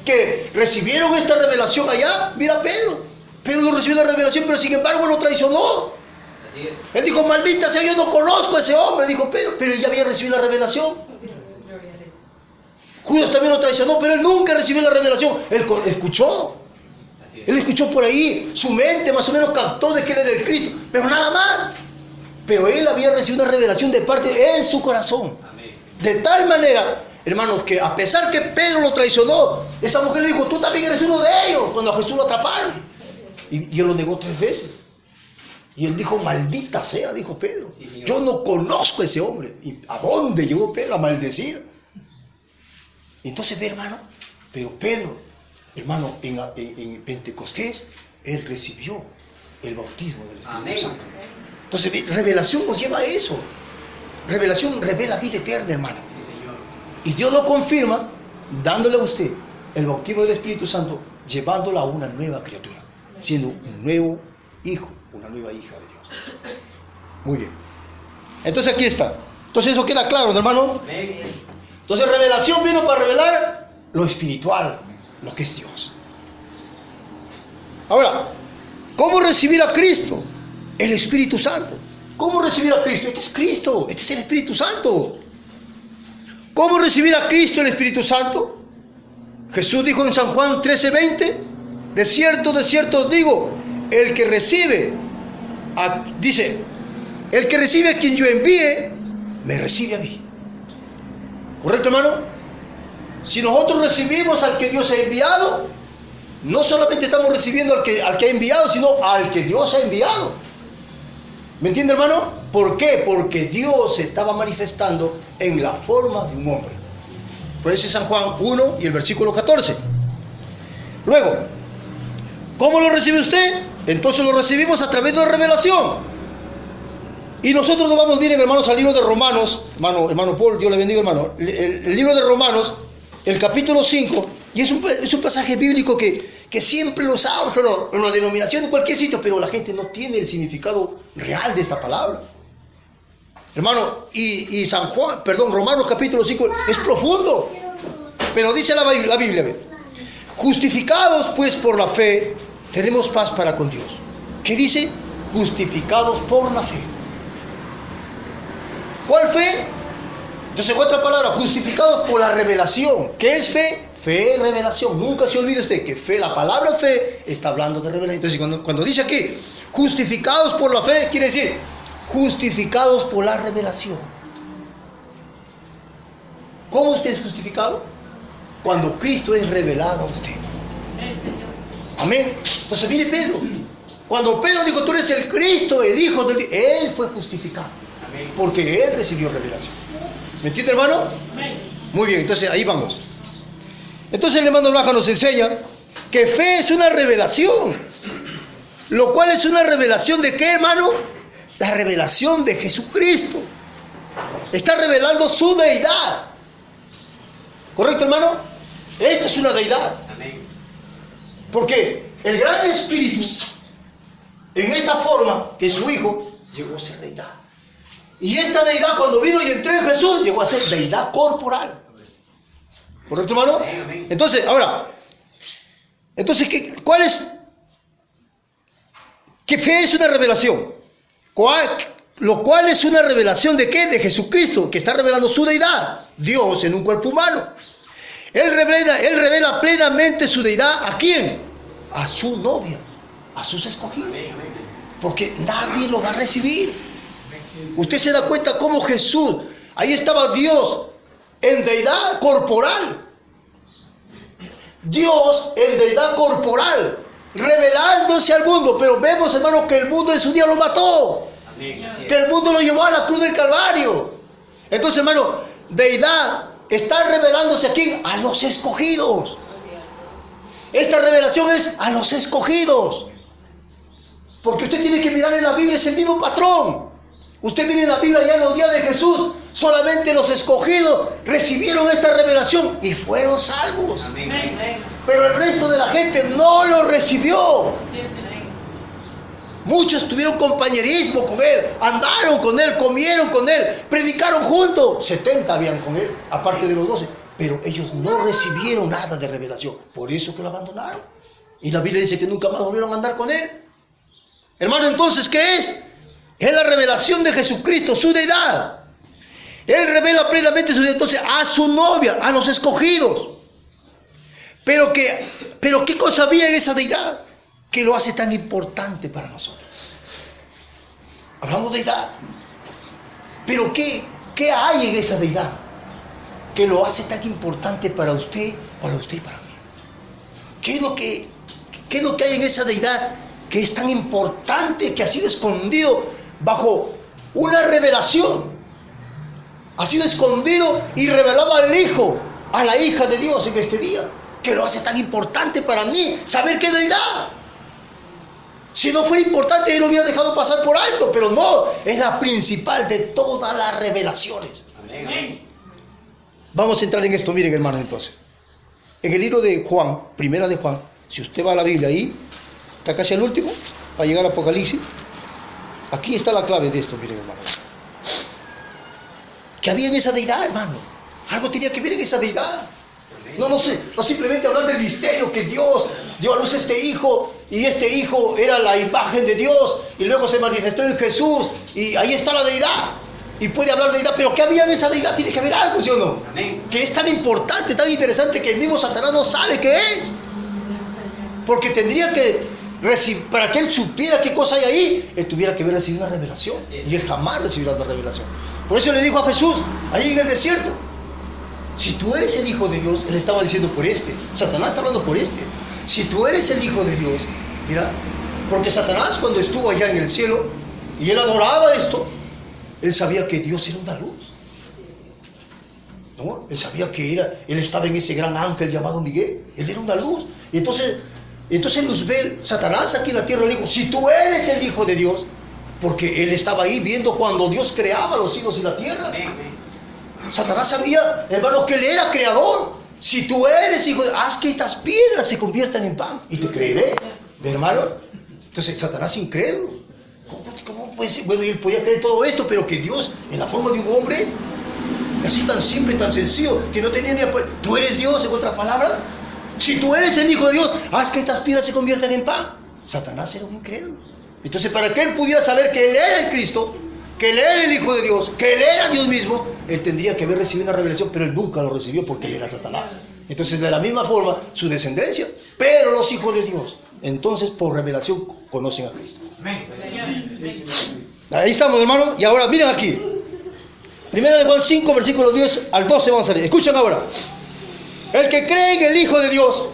que recibieron esta revelación allá, mira Pedro no recibió la revelación, pero sin embargo lo traicionó. Él dijo, maldita sea, yo no conozco a ese hombre, dijo Pedro, pero él ya había recibido la revelación. Judas también lo traicionó, pero él nunca recibió la revelación. Él escuchó por ahí, su mente más o menos captó de que él era el Cristo, pero nada más. Pero él había recibido una revelación de parte en su corazón. De tal manera, hermanos, que a pesar que Pedro lo traicionó, esa mujer le dijo, tú también eres uno de ellos, cuando a Jesús lo atraparon. Y él lo negó 3 veces. Y él dijo, maldita sea, dijo Pedro. Sí, señor. Yo no conozco a ese hombre. ¿Y a dónde llegó Pedro a maldecir? Entonces ve, hermano, pero Pedro, hermano, en Pentecostés, él recibió el bautismo del Espíritu Amén. Santo. Entonces, ve, revelación nos lleva a eso. Revelación revela vida eterna, hermano. Sí, señor. Y Dios lo confirma dándole a usted el bautismo del Espíritu Santo, llevándolo a una nueva criatura, siendo un nuevo hijo, una nueva hija de Dios. Muy bien. Entonces aquí está. Entonces eso queda claro, hermano. Amén. Entonces revelación vino para revelar lo espiritual, lo que es Dios. Ahora, ¿cómo recibir a Cristo? El Espíritu Santo. ¿Cómo recibir a Cristo? Este es Cristo, este es el Espíritu Santo. ¿Cómo recibir a Cristo, el Espíritu Santo? Jesús dijo en San Juan 13:20, de cierto os digo, el que recibe, dice, el que recibe a quien yo envíe, me recibe a mí. ¿Correcto, hermano? Si nosotros recibimos al que Dios ha enviado, no solamente estamos recibiendo al que ha enviado, sino al que Dios ha enviado. ¿Me entiende, hermano? ¿Por qué? Porque Dios se estaba manifestando en la forma de un hombre. Por eso es San Juan 1 y el versículo 14. Luego, ¿cómo lo recibe usted? Entonces lo recibimos a través de la revelación. Y nosotros nos vamos, miren, hermanos, al libro de Romanos, hermano Paul, Dios le bendiga, hermano, el libro de Romanos, el capítulo 5, y es un pasaje bíblico que siempre lo usamos en la denominación de cualquier sitio, pero la gente no tiene el significado real de esta palabra. Hermano, y Romanos capítulo 5 es profundo, pero dice la Biblia, justificados pues por la fe, tenemos paz para con Dios. ¿Qué dice? Justificados por la fe. ¿Cuál fe? Entonces, otra palabra, justificados por la revelación. ¿Qué es fe? Fe es revelación. Nunca se olvide usted que fe, la palabra fe, está hablando de revelación. Entonces, cuando dice aquí, justificados por la fe, quiere decir, justificados por la revelación. ¿Cómo usted es justificado? Cuando Cristo es revelado a usted. Amén. Entonces, mire Pedro. Cuando Pedro dijo, tú eres el Cristo, el Hijo del Dios, él fue justificado. Porque él recibió revelación. ¿Me entiende, hermano? Muy bien, entonces ahí vamos. Entonces el hermano Braja nos enseña que fe es una revelación. Lo cual es una revelación de ¿qué, hermano? La revelación de Jesucristo. Está revelando su deidad. ¿Correcto, hermano? Esto es una deidad. Porque el gran Espíritu, en esta forma, que es su Hijo, llegó a ser deidad. Y esta deidad, cuando vino y entró en Jesús, llegó a ser deidad corporal. ¿Correcto, hermano? Entonces, ahora, ¿cuál es? ¿Qué fe es una revelación? Lo cual es una revelación de ¿qué? De Jesucristo, que está revelando su deidad, Dios en un cuerpo humano. Él revela plenamente su deidad, ¿a quién? A su novia, a sus escogidos. Porque nadie lo va a recibir. Usted se da cuenta cómo Jesús, ahí estaba Dios en deidad corporal. Dios en deidad corporal, revelándose al mundo. Pero vemos, hermano, que el mundo en su día lo mató. Que el mundo lo llevó a la cruz del Calvario. Entonces, hermano, deidad está revelándose a ¿quién? A los escogidos. Esta revelación es a los escogidos. Porque usted tiene que mirar en la Biblia ese mismo patrón. Usted mira en la Biblia ya en los días de Jesús, solamente los escogidos recibieron esta revelación y fueron salvos. Pero el resto de la gente no lo recibió. Muchos tuvieron compañerismo con él, andaron con él, comieron con él, predicaron juntos. 70 habían con él, aparte de los 12. Pero ellos no recibieron nada de revelación. Por eso que lo abandonaron. Y la Biblia dice que nunca más volvieron a andar con él. Hermano, entonces, ¿qué es? Es la revelación de Jesucristo, su deidad. Él revela plenamente su deidad entonces a su novia, a los escogidos. Pero ¿qué cosa había en esa deidad que lo hace tan importante para nosotros? Hablamos de deidad. Pero ¿qué hay en esa deidad que lo hace tan importante para usted y para mí? ¿Qué es lo que hay en esa deidad que es tan importante que ha sido escondido bajo una revelación. Ha sido escondido y revelado al Hijo, a la hija de Dios en este día, que lo hace tan importante para mí saber qué deidad. Si no fuera importante, Él lo hubiera dejado pasar por alto, pero no, es la principal de todas las revelaciones. Amén. Vamos a entrar en esto, miren, hermanos, entonces. En el libro de Juan, primera de Juan, si usted va a la Biblia ahí, está casi al último, para llegar a Apocalipsis. Aquí está la clave de esto, miren, hermanos. Que había en esa deidad, hermano. Algo tenía que ver en esa deidad. No sé, no simplemente hablar del misterio que Dios dio a luz a este hijo, y este hijo era la imagen de Dios, y luego se manifestó en Jesús, y ahí está la deidad. Y puede hablar de deidad, pero ¿qué había en esa deidad? Tiene que haber algo, ¿sí o no? Amén. Que es tan importante, tan interesante, que el mismo Satanás no sabe qué es. Porque tendría que recibir, para que él supiera qué cosa hay ahí, él tuviera que haber recibido una revelación. Y él jamás recibirá una revelación. Por eso le dijo a Jesús, ahí en el desierto, si tú eres el Hijo de Dios, él estaba diciendo por este. Satanás está hablando por este. Si tú eres el Hijo de Dios, mira, porque Satanás cuando estuvo allá en el cielo, y él adoraba esto, él sabía que Dios era una luz. ¿No? Él sabía que él estaba en ese gran ángel llamado Miguel. Él era una luz. Y entonces Luzbel, Satanás aquí en la tierra, le dijo, si tú eres el Hijo de Dios, porque él estaba ahí viendo cuando Dios creaba los cielos y la tierra. Satanás sabía, hermano, que él era creador. Si tú eres hijo, haz que estas piedras se conviertan en pan y te creeré, hermano. Entonces Satanás incrédulo. ¿Cómo puede ser? Bueno, él podía creer todo esto, pero que Dios, en la forma de un hombre, así tan simple, tan sencillo, que no tenía ni tú eres Dios, en otra palabra. Si tú eres el Hijo de Dios, haz que estas piedras se conviertan en pan. Satanás era un incrédulo. Entonces, para que él pudiera saber que él era el Cristo, que él era el Hijo de Dios, que él era Dios mismo, él tendría que haber recibido una revelación, pero él nunca lo recibió porque él era Satanás. Entonces, de la misma forma, su descendencia, pero los hijos de Dios, entonces por revelación conocen a Cristo. Ahí estamos, hermano. Y ahora miren aquí, primera de Juan 5, versículos 10 al 12 vamos a leer. Escuchen ahora. El que cree en el Hijo de Dios,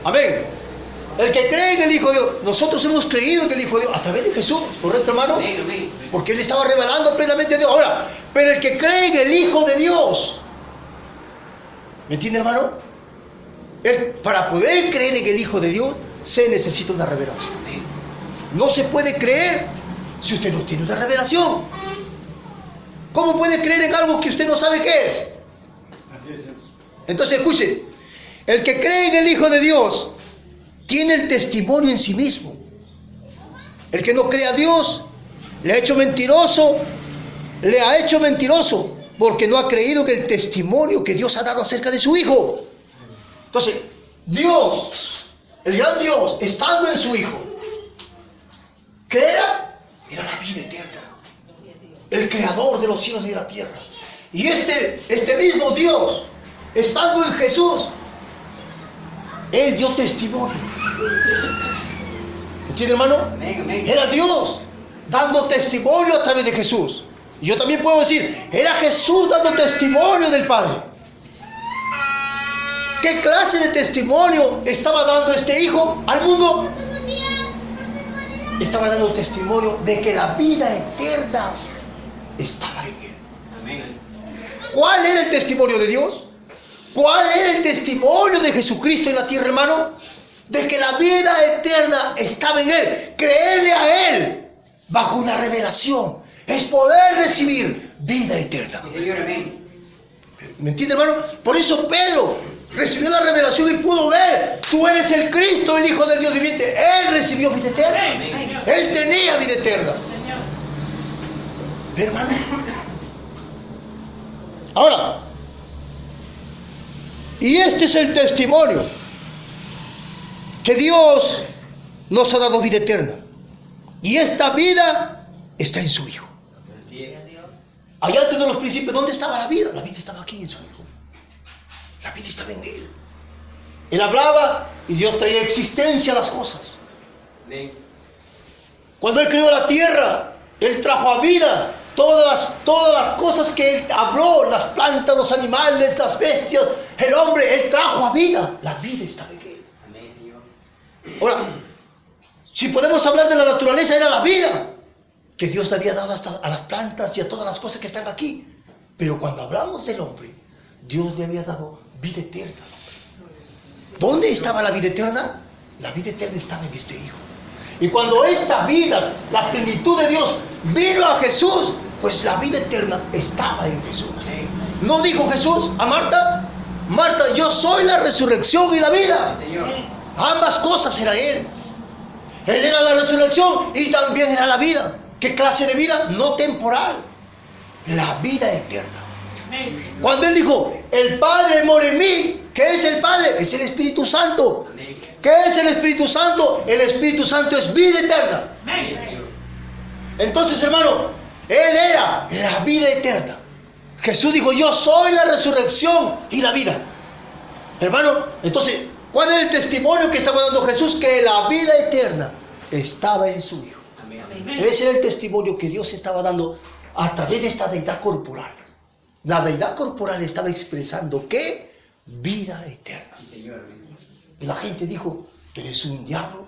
amén. El que cree en el Hijo de Dios, nosotros hemos creído en el Hijo de Dios a través de Jesús, ¿correcto, hermano? Amén. Porque él estaba revelando plenamente a Dios. Ahora, pero el que cree en el Hijo de Dios, ¿me entiende, hermano? Para poder creer en el Hijo de Dios, se necesita una revelación. No se puede creer si usted no tiene una revelación. ¿Cómo puede creer en algo que usted no sabe qué es? Entonces, escuchen, el que cree en el Hijo de Dios tiene el testimonio en sí mismo. El que no cree a Dios le ha hecho mentiroso, porque no ha creído en el testimonio que Dios ha dado acerca de su Hijo. Entonces, Dios, el gran Dios, estando en su Hijo, ¿qué era? Era la vida eterna, el creador de los cielos y de la tierra. Y este mismo Dios, estando en Jesús, él dio testimonio. ¿Entiende, hermano? Amén. Era Dios dando testimonio a través de Jesús. Y yo también puedo decir, era Jesús dando testimonio del Padre. ¿Qué clase de testimonio estaba dando este Hijo al mundo? Estaba dando testimonio de que la vida eterna estaba en él. Amén. ¿Cuál era el testimonio de Dios? ¿Cuál era el testimonio de Jesucristo en la tierra, hermano? De que la vida eterna estaba en él. Creerle a él bajo una revelación es poder recibir vida eterna. Sí, Señor, amén. ¿Me entiende, hermano? Por eso Pedro recibió la revelación y pudo ver, tú eres el Cristo, el Hijo del Dios viviente. Él recibió vida eterna. Amén. Él tenía vida eterna. Hermano. Ahora, y este es el testimonio, que Dios nos ha dado vida eterna. Y esta vida está en su Hijo. Así es. Allá antes de los principios, ¿dónde estaba la vida? La vida estaba aquí en su Hijo. La vida estaba en Él. Él hablaba y Dios traía existencia a las cosas. Amén. Cuando Él creó la tierra, Él trajo a vida todas las cosas que Él habló, las plantas, los animales, las bestias, el hombre, Él trajo a vida. La vida estaba en Él. Amén, Señor. Ahora, Si podemos hablar de la naturaleza, era la vida que Dios le había dado hasta a las plantas y a todas las cosas que están aquí. Pero cuando hablamos del hombre, Dios le había dado vida eterna al hombre. ¿Dónde estaba la vida eterna? La vida eterna estaba en este Hijo. Y cuando esta vida, la plenitud de Dios, vino a Jesús, pues la vida eterna estaba en Jesús. ¿No dijo Jesús a Marta? Marta, yo soy la resurrección y la vida. Ambas cosas era Él. Él era la resurrección y también era la vida. ¿Qué clase de vida? No temporal. La vida eterna. Cuando Él dijo, el Padre mora en mí, ¿qué es el Padre? Es el Espíritu Santo. ¿Qué es el Espíritu Santo? El Espíritu Santo es vida eterna. Entonces, hermano, Él era la vida eterna. Jesús dijo, yo soy la resurrección y la vida. Hermano, entonces, ¿cuál es el testimonio que estaba dando Jesús? Que la vida eterna estaba en su Hijo. Ese era el testimonio que Dios estaba dando a través de esta deidad corporal. La deidad corporal estaba expresando ¿qué? Vida eterna. Y la gente dijo, tú eres un diablo,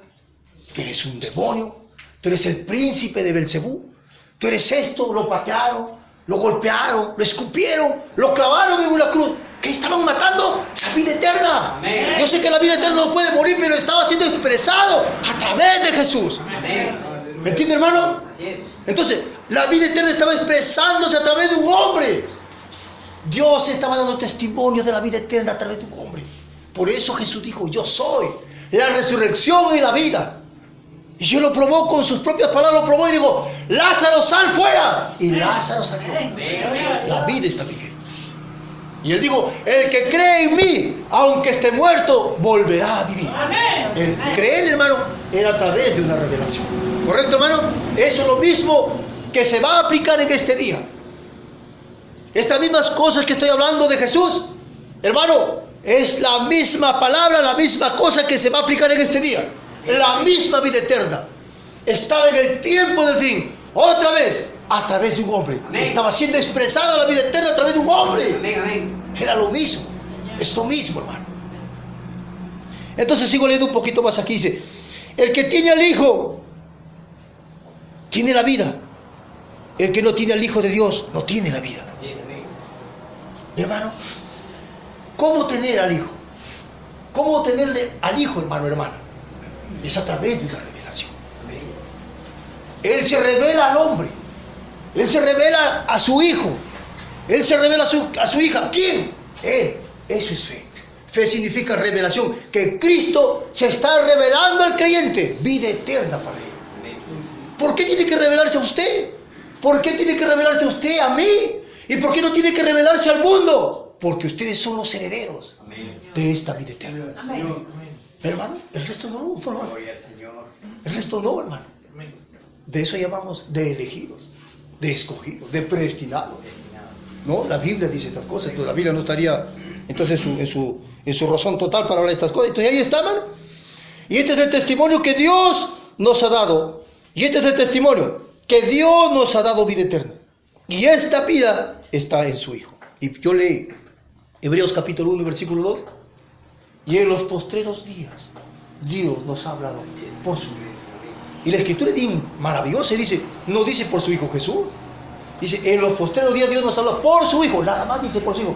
tú eres un demonio, tú eres el príncipe de Belcebú, tú eres esto. Lo patearon, lo golpearon, lo escupieron, lo clavaron en una cruz. ¿Qué estaban matando? La vida eterna. Amén. Yo sé que la vida eterna no puede morir, pero estaba siendo expresado a través de Jesús. Amén. ¿Me entiende, hermano? Entonces, la vida eterna estaba expresándose a través de un hombre. Dios estaba dando testimonio de la vida eterna a través de un hombre. Por eso Jesús dijo, yo soy la resurrección y la vida. Y yo lo probó con sus propias palabras, lo probó y dijo, Lázaro, sal fuera. Y Lázaro salió. La vida está en él. Y él dijo, el que cree en mí, aunque esté muerto, volverá a vivir. El creer, hermano, era a través de una revelación. ¿Correcto, hermano? Eso es lo mismo que se va a aplicar en este día. Estas mismas cosas que estoy hablando de Jesús, hermano, es la misma palabra, la misma cosa que se va a aplicar en este día. La misma vida eterna. Estaba en el tiempo del fin. Otra vez, a través de un hombre. Amén. Estaba siendo expresada la vida eterna a través de un hombre. Amén, amén. Era lo mismo. Es lo mismo, hermano. Entonces sigo leyendo un poquito más aquí. Dice, el que tiene al Hijo, tiene la vida. El que no tiene al Hijo de Dios, no tiene la vida. Sí, amén. Hermano, ¿cómo tener al Hijo? ¿Cómo tenerle al Hijo, hermana? Es a través de una revelación. Él se revela al hombre. Él se revela a su Hijo. Él se revela a su hija. ¿Quién? Él. Eso es fe. Fe significa revelación. Que Cristo se está revelando al creyente. Vida eterna para él. ¿Por qué tiene que revelarse a usted? ¿Por qué tiene que revelarse a usted, a mí? ¿Y por qué no tiene que revelarse al mundo? Porque ustedes son los herederos de esta vida eterna. Amén. Hermano, el resto no lo hace. El resto no, hermano. De eso llamamos de elegidos, de escogidos, de predestinados. No, la Biblia dice estas cosas, entonces la Biblia no estaría entonces en su razón total para hablar de estas cosas. Entonces ahí está, hermano. Y este es el testimonio que Dios nos ha dado. Y este es el testimonio que Dios nos ha dado vida eterna. Y esta vida está en su Hijo. Y yo leí Hebreos capítulo 1, versículo 2. Y en los postreros días, Dios nos ha hablado por su Hijo. Y la Escritura es maravillosa, dice, no dice por su Hijo Jesús. Dice, en los postreros días Dios nos habla por su Hijo. Nada más dice por su Hijo.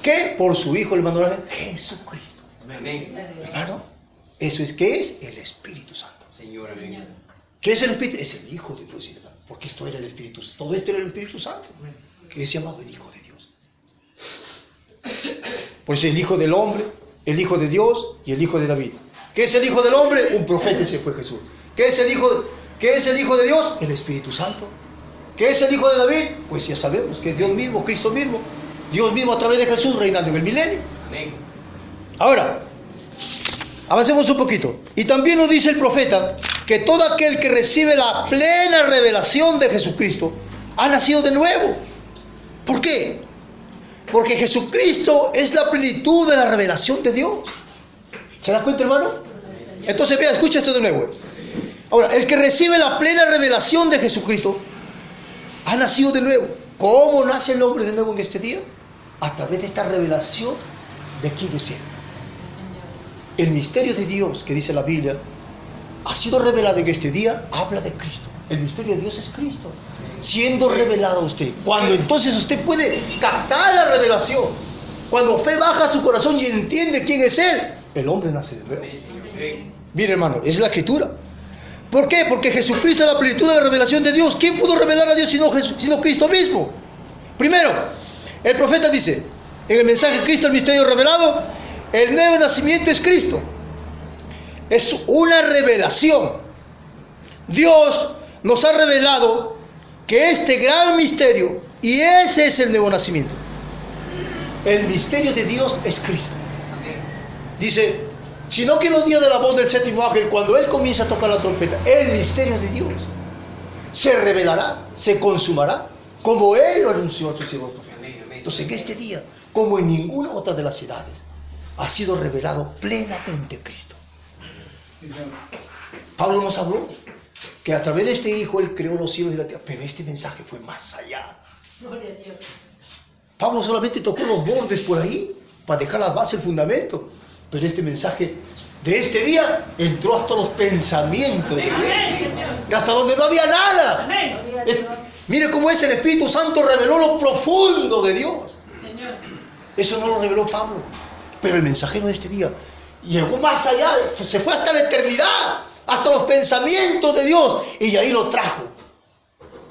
¿Qué? Por su Hijo, hermano, Jesucristo. Amén. Hermano, eso es, ¿qué es? El Espíritu Santo. Señor, amén. ¿Qué es el Espíritu? Es el Hijo de Dios, hermano. Porque esto era el Espíritu Santo. Todo esto era el Espíritu Santo. Que es llamado el Hijo de Dios. Por eso el Hijo del hombre, el Hijo de Dios y el Hijo de David. ¿Qué es el Hijo del hombre? Un profeta, ese fue Jesús. ¿Qué es el Hijo de Dios? El Espíritu Santo. ¿Qué es el Hijo de David? Pues ya sabemos que es Dios mismo, Cristo mismo. Dios mismo a través de Jesús reinando en el milenio. Amén. Ahora, avancemos un poquito. Y también nos dice el profeta que todo aquel que recibe la plena revelación de Jesucristo ha nacido de nuevo. ¿Por qué? Porque Jesucristo es la plenitud de la revelación de Dios. ¿Se da cuenta, hermano? Entonces, vea, escucha esto de nuevo. Ahora, el que recibe la plena revelación de Jesucristo ha nacido de nuevo. ¿Cómo nace el hombre de nuevo en este día? A través de esta revelación de quién es Él. El misterio de Dios, que dice la Biblia, ha sido revelado en este día, habla de Cristo. El misterio de Dios es Cristo, siendo revelado a usted. Cuando entonces usted puede captar la revelación, cuando fe baja a su corazón y entiende quién es Él, el hombre nace de nuevo. Bien, hermano, es la Escritura. ¿Por qué? Porque Jesucristo es la plenitud de la revelación de Dios. ¿Quién pudo revelar a Dios sino Cristo mismo? Primero, el profeta dice, en el mensaje de Cristo, el misterio revelado, el nuevo nacimiento es Cristo. Es una revelación. Dios nos ha revelado que este gran misterio, y ese es el nuevo nacimiento. El misterio de Dios es Cristo. Dice, sino que en los días de la voz del séptimo ángel, cuando Él comienza a tocar la trompeta, el misterio de Dios se revelará, se consumará, como Él lo anunció a sus siervos profetas. Entonces, en este día, como en ninguna otra de las edades, ha sido revelado plenamente Cristo. Pablo nos habló que a través de este Hijo Él creó los cielos y la tierra, pero este mensaje fue más allá. Pablo solamente tocó los bordes por ahí para dejar las bases, el fundamento, pero este mensaje de este día entró hasta los pensamientos de Dios, que hasta donde no había nada. Mire cómo es, el Espíritu Santo reveló lo profundo de Dios. Eso no lo reveló Pablo, pero el mensajero de este día llegó más allá, se fue hasta la eternidad, hasta los pensamientos de Dios, y ahí lo trajo.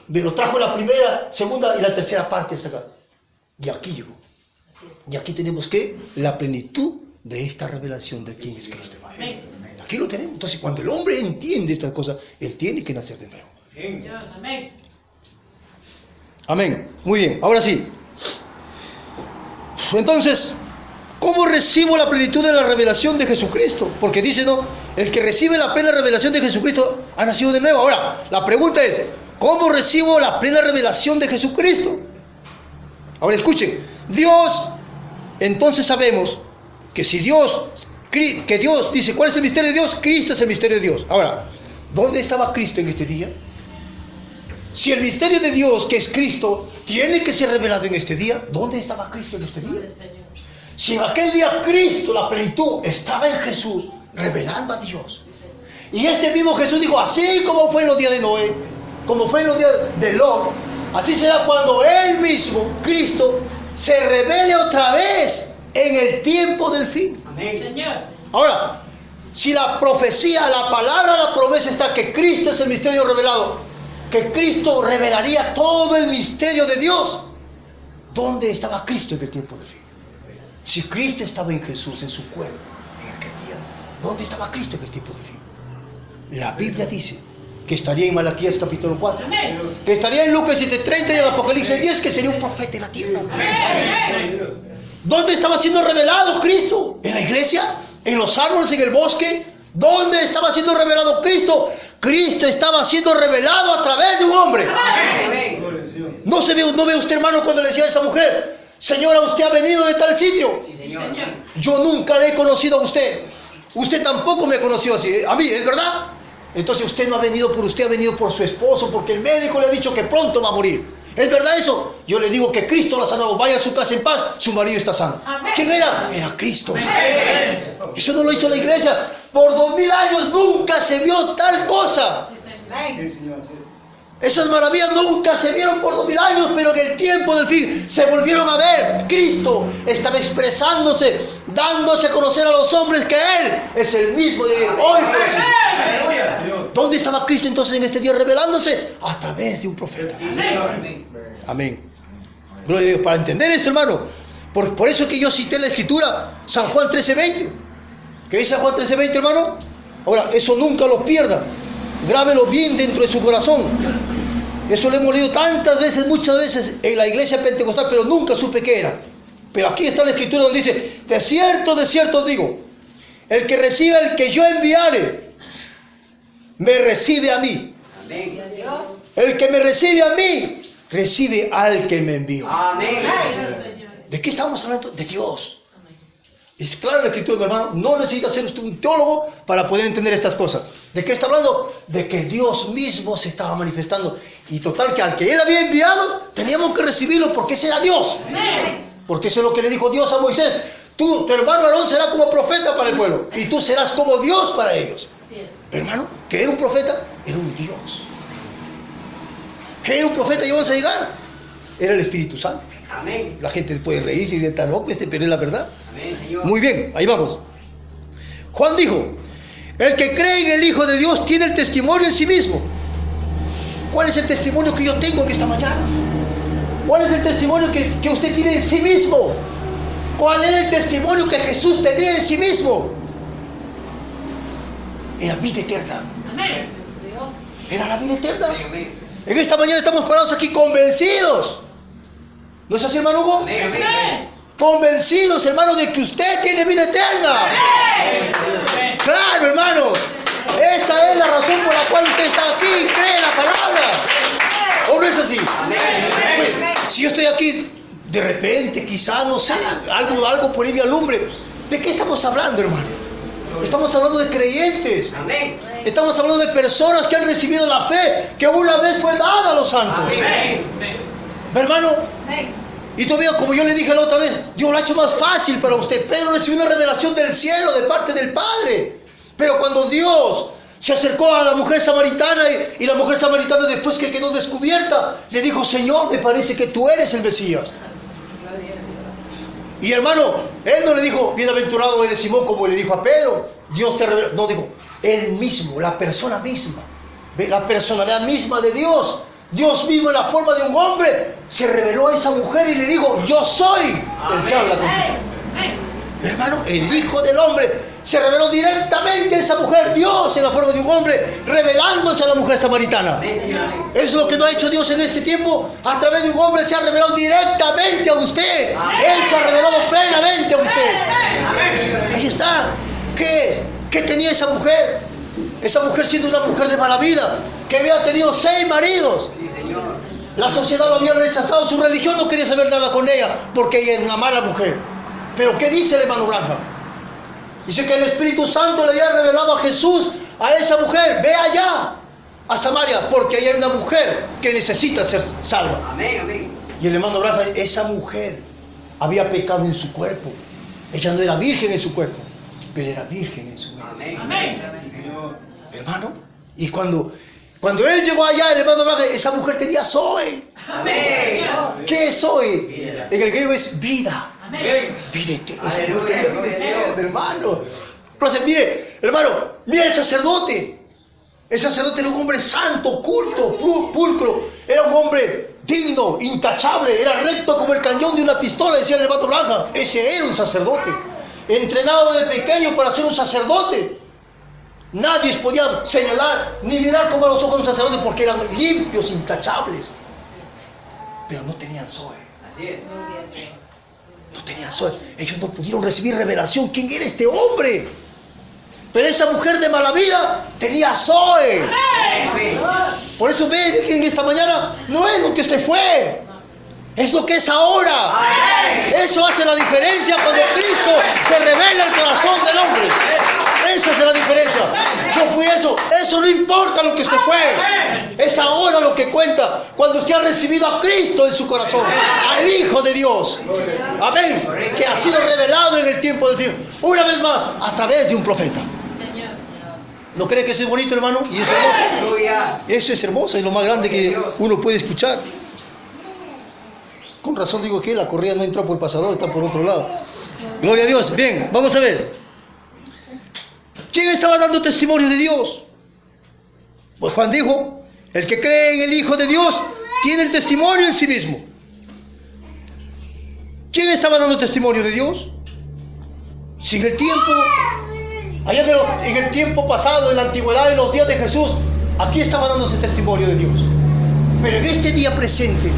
Lo trajo en la primera, segunda y la tercera parte hasta acá. Y aquí llegó. Y aquí tenemos que la plenitud de esta revelación de quién es Cristo. Aquí lo tenemos. Entonces, cuando el hombre entiende estas cosas, él tiene que nacer de nuevo. Amén. Amén. Muy bien. Ahora sí. Entonces, ¿cómo recibo la plenitud de la revelación de Jesucristo? Porque dice, no, el que recibe la plena revelación de Jesucristo ha nacido de nuevo. Ahora, la pregunta es, ¿cómo recibo la plena revelación de Jesucristo? Ahora escuchen, Dios, entonces sabemos que si Dios dice, ¿cuál es el misterio de Dios? Cristo es el misterio de Dios. Ahora, ¿dónde estaba Cristo en este día? Si el misterio de Dios, que es Cristo, tiene que ser revelado en este día, ¿dónde estaba Cristo en este día? Si en aquel día Cristo, la plenitud, estaba en Jesús, revelando a Dios. Y este mismo Jesús dijo, así como fue en los días de Noé, como fue en los días de Lot, así será cuando Él mismo, Cristo, se revele otra vez en el tiempo del fin. Amén. Señor. Ahora, si la profecía, la palabra, la promesa está que Cristo es el misterio revelado, que Cristo revelaría todo el misterio de Dios, ¿dónde estaba Cristo en el tiempo del fin? Si Cristo estaba en Jesús, en su cuerpo, en aquel día, ¿dónde estaba Cristo en el tiempo del fin? La Biblia dice que estaría en Malaquías capítulo 4, que estaría en Lucas 7:30 y en Apocalipsis 10, que sería un profeta en la tierra. ¿Dónde estaba siendo revelado Cristo? ¿En la iglesia? ¿En los árboles? ¿En el bosque? ¿Dónde estaba siendo revelado Cristo? Cristo estaba siendo revelado a través de un hombre. ¿No ve usted, hermano, cuando le decía a esa mujer, señora, usted ha venido de tal sitio? Sí, señor. Yo nunca le he conocido a usted. Usted tampoco me conoció así, a mí, ¿es verdad? Entonces usted no ha venido por usted, ha venido por su esposo, porque el médico le ha dicho que pronto va a morir. ¿Es verdad eso? Yo le digo que Cristo lo ha sanado. Vaya a su casa en paz, su marido está sano. Amén. ¿Quién era? Era Cristo. Amén. Eso no lo hizo la iglesia. Por 2000 años nunca se vio tal cosa. Esas maravillas nunca se vieron por 2000 años, pero en el tiempo del fin se volvieron a ver. Cristo estaba expresándose, dándose a conocer a los hombres que Él es el mismo de hoy por siempre. ¿Dónde estaba Cristo entonces en este día revelándose? A través de un profeta. Amén. Gloria a Dios. Para entender esto, hermano, por eso que yo cité la escritura, San Juan 13:20. ¿Qué dice San Juan 13:20, hermano? Ahora, eso nunca lo pierda. Grábelo bien dentro de su corazón. Eso lo hemos leído tantas veces, muchas veces en la iglesia pentecostal, pero nunca supe qué era. Pero aquí está la escritura donde dice, de cierto os digo, el que recibe al que yo enviare, me recibe a mí. Amén. El que me recibe a mí, recibe al que me envió. Amén. ¿De qué estamos hablando? De Dios. Es claro la escritura, hermano. No necesita ser usted un teólogo para poder entender estas cosas. ¿De qué está hablando? De que Dios mismo se estaba manifestando. Y total, que al que Él había enviado, teníamos que recibirlo porque ese era Dios. Porque eso es lo que le dijo Dios a Moisés. Tu hermano Aarón será como profeta para el pueblo. Y tú serás como Dios para ellos. Hermano, ¿que era un profeta? Era un Dios. ¿Que era un profeta y vamos a llegar? Era el Espíritu Santo. Amén. La gente puede reírse y decir, está loco pero es la verdad. Amén, Señor. Muy bien, ahí vamos. Juan dijo, el que cree en el Hijo de Dios tiene el testimonio en sí mismo. ¿Cuál es el testimonio que yo tengo en esta mañana? ¿Cuál es el testimonio que usted tiene en sí mismo? ¿Cuál era el testimonio que Jesús tenía en sí mismo? Era vida eterna. Amén. Era la vida eterna. Amén. En esta mañana estamos parados aquí convencidos. ¿No es así, hermano Hugo? Amén. Amén. Amén. Convencidos, hermano, de que usted tiene vida eterna. Claro, hermano. Esa es la razón por la cual usted está aquí y cree la palabra. ¿O no es así? Pues, si yo estoy aquí, de repente, quizá, no sé, algo por ahí me alumbre. ¿De qué estamos hablando, hermano? Estamos hablando de creyentes. Amén. Estamos hablando de personas que han recibido la fe que una vez fue dada a los santos. Amén. Hermano, y todavía, como yo le dije la otra vez, Dios lo ha hecho más fácil para usted. Pedro recibió una revelación del cielo de parte del Padre. Pero cuando Dios se acercó a la mujer samaritana y la mujer samaritana, después que quedó descubierta, le dijo, Señor, me parece que tú eres el Mesías. Y hermano, él no le dijo, bienaventurado eres Simón, como le dijo a Pedro, Dios te reveló. No, dijo, él mismo, la persona misma, la personalidad misma de Dios. Dios mismo en la forma de un hombre se reveló a esa mujer y le dijo, yo soy el que habla contigo. Hermano, el Hijo del Hombre se reveló directamente a esa mujer, Dios en la forma de un hombre, revelándose a la mujer samaritana. Amén, Señor. Amén. Es lo que no ha hecho Dios en este tiempo. A través de un hombre se ha revelado directamente a usted. Él se ha revelado plenamente a usted. Amén. Ahí está. ¿Qué es? ¿Qué tenía esa mujer? Esa mujer siendo una mujer de mala vida, que había tenido 6 maridos. Sí, Señor. La sociedad lo había rechazado, su religión no quería saber nada con ella, porque ella era una mala mujer. Pero ¿qué dice el hermano Branham? Dice que el Espíritu Santo le había revelado a Jesús, a esa mujer, ve allá, a Samaria, porque ahí hay una mujer que necesita ser salva. Amén. Amén. Y el hermano Branham, esa mujer había pecado en su cuerpo. Ella no era virgen en su cuerpo, pero era virgen en su mente. Amén. Amén. Señor. Hermano, y cuando él llegó allá, el hermano Branham, esa mujer tenía Zoe. Amén. ¿Qué es Zoe? Vida. En el griego es vida. Amén. Vida eterna. Esa Aleluya, mujer tenía vida gloria a Dios. eterna, hermano. Entonces, mire, hermano, mire el sacerdote. El sacerdote era un hombre santo, culto, pulcro. Era un hombre digno, intachable. Era recto como el cañón de una pistola, decía el hermano Branham. Ese era un sacerdote. Entrenado desde pequeño para ser un sacerdote. Nadie podía señalar ni mirar como a los ojos de un sacerdote porque eran limpios, intachables. Pero no tenían Zoe. Así es. No tenían Zoe. Ellos no pudieron recibir revelación. ¿Quién era este hombre? Pero esa mujer de mala vida tenía Zoe. Amén. Por eso ve que en esta mañana no es lo que usted fue. Es lo que es ahora. Amén. Eso hace la diferencia cuando Cristo se revela en el corazón del hombre. Esa es la diferencia. Yo fui eso. Eso no importa lo que usted fue. Es ahora lo que cuenta. Cuando usted ha recibido a Cristo en su corazón. Al Hijo de Dios. Amén. Que ha sido revelado en el tiempo del fin. Una vez más, a través de un profeta. ¿No cree que eso es bonito, hermano? Y es hermoso. Aleluya. Eso es hermoso. Es lo más grande que uno puede escuchar. Con razón digo que la correa no entró por el pasador, está por otro lado. Gloria a Dios. Bien, vamos a ver. ¿Quién estaba dando testimonio de Dios? Pues Juan dijo, el que cree en el Hijo de Dios tiene el testimonio en sí mismo. ¿Quién estaba dando testimonio de Dios? Si en el tiempo, allá en el tiempo pasado, en la antigüedad, en los días de Jesús, aquí estaba dándose testimonio de Dios. Pero en este día presente,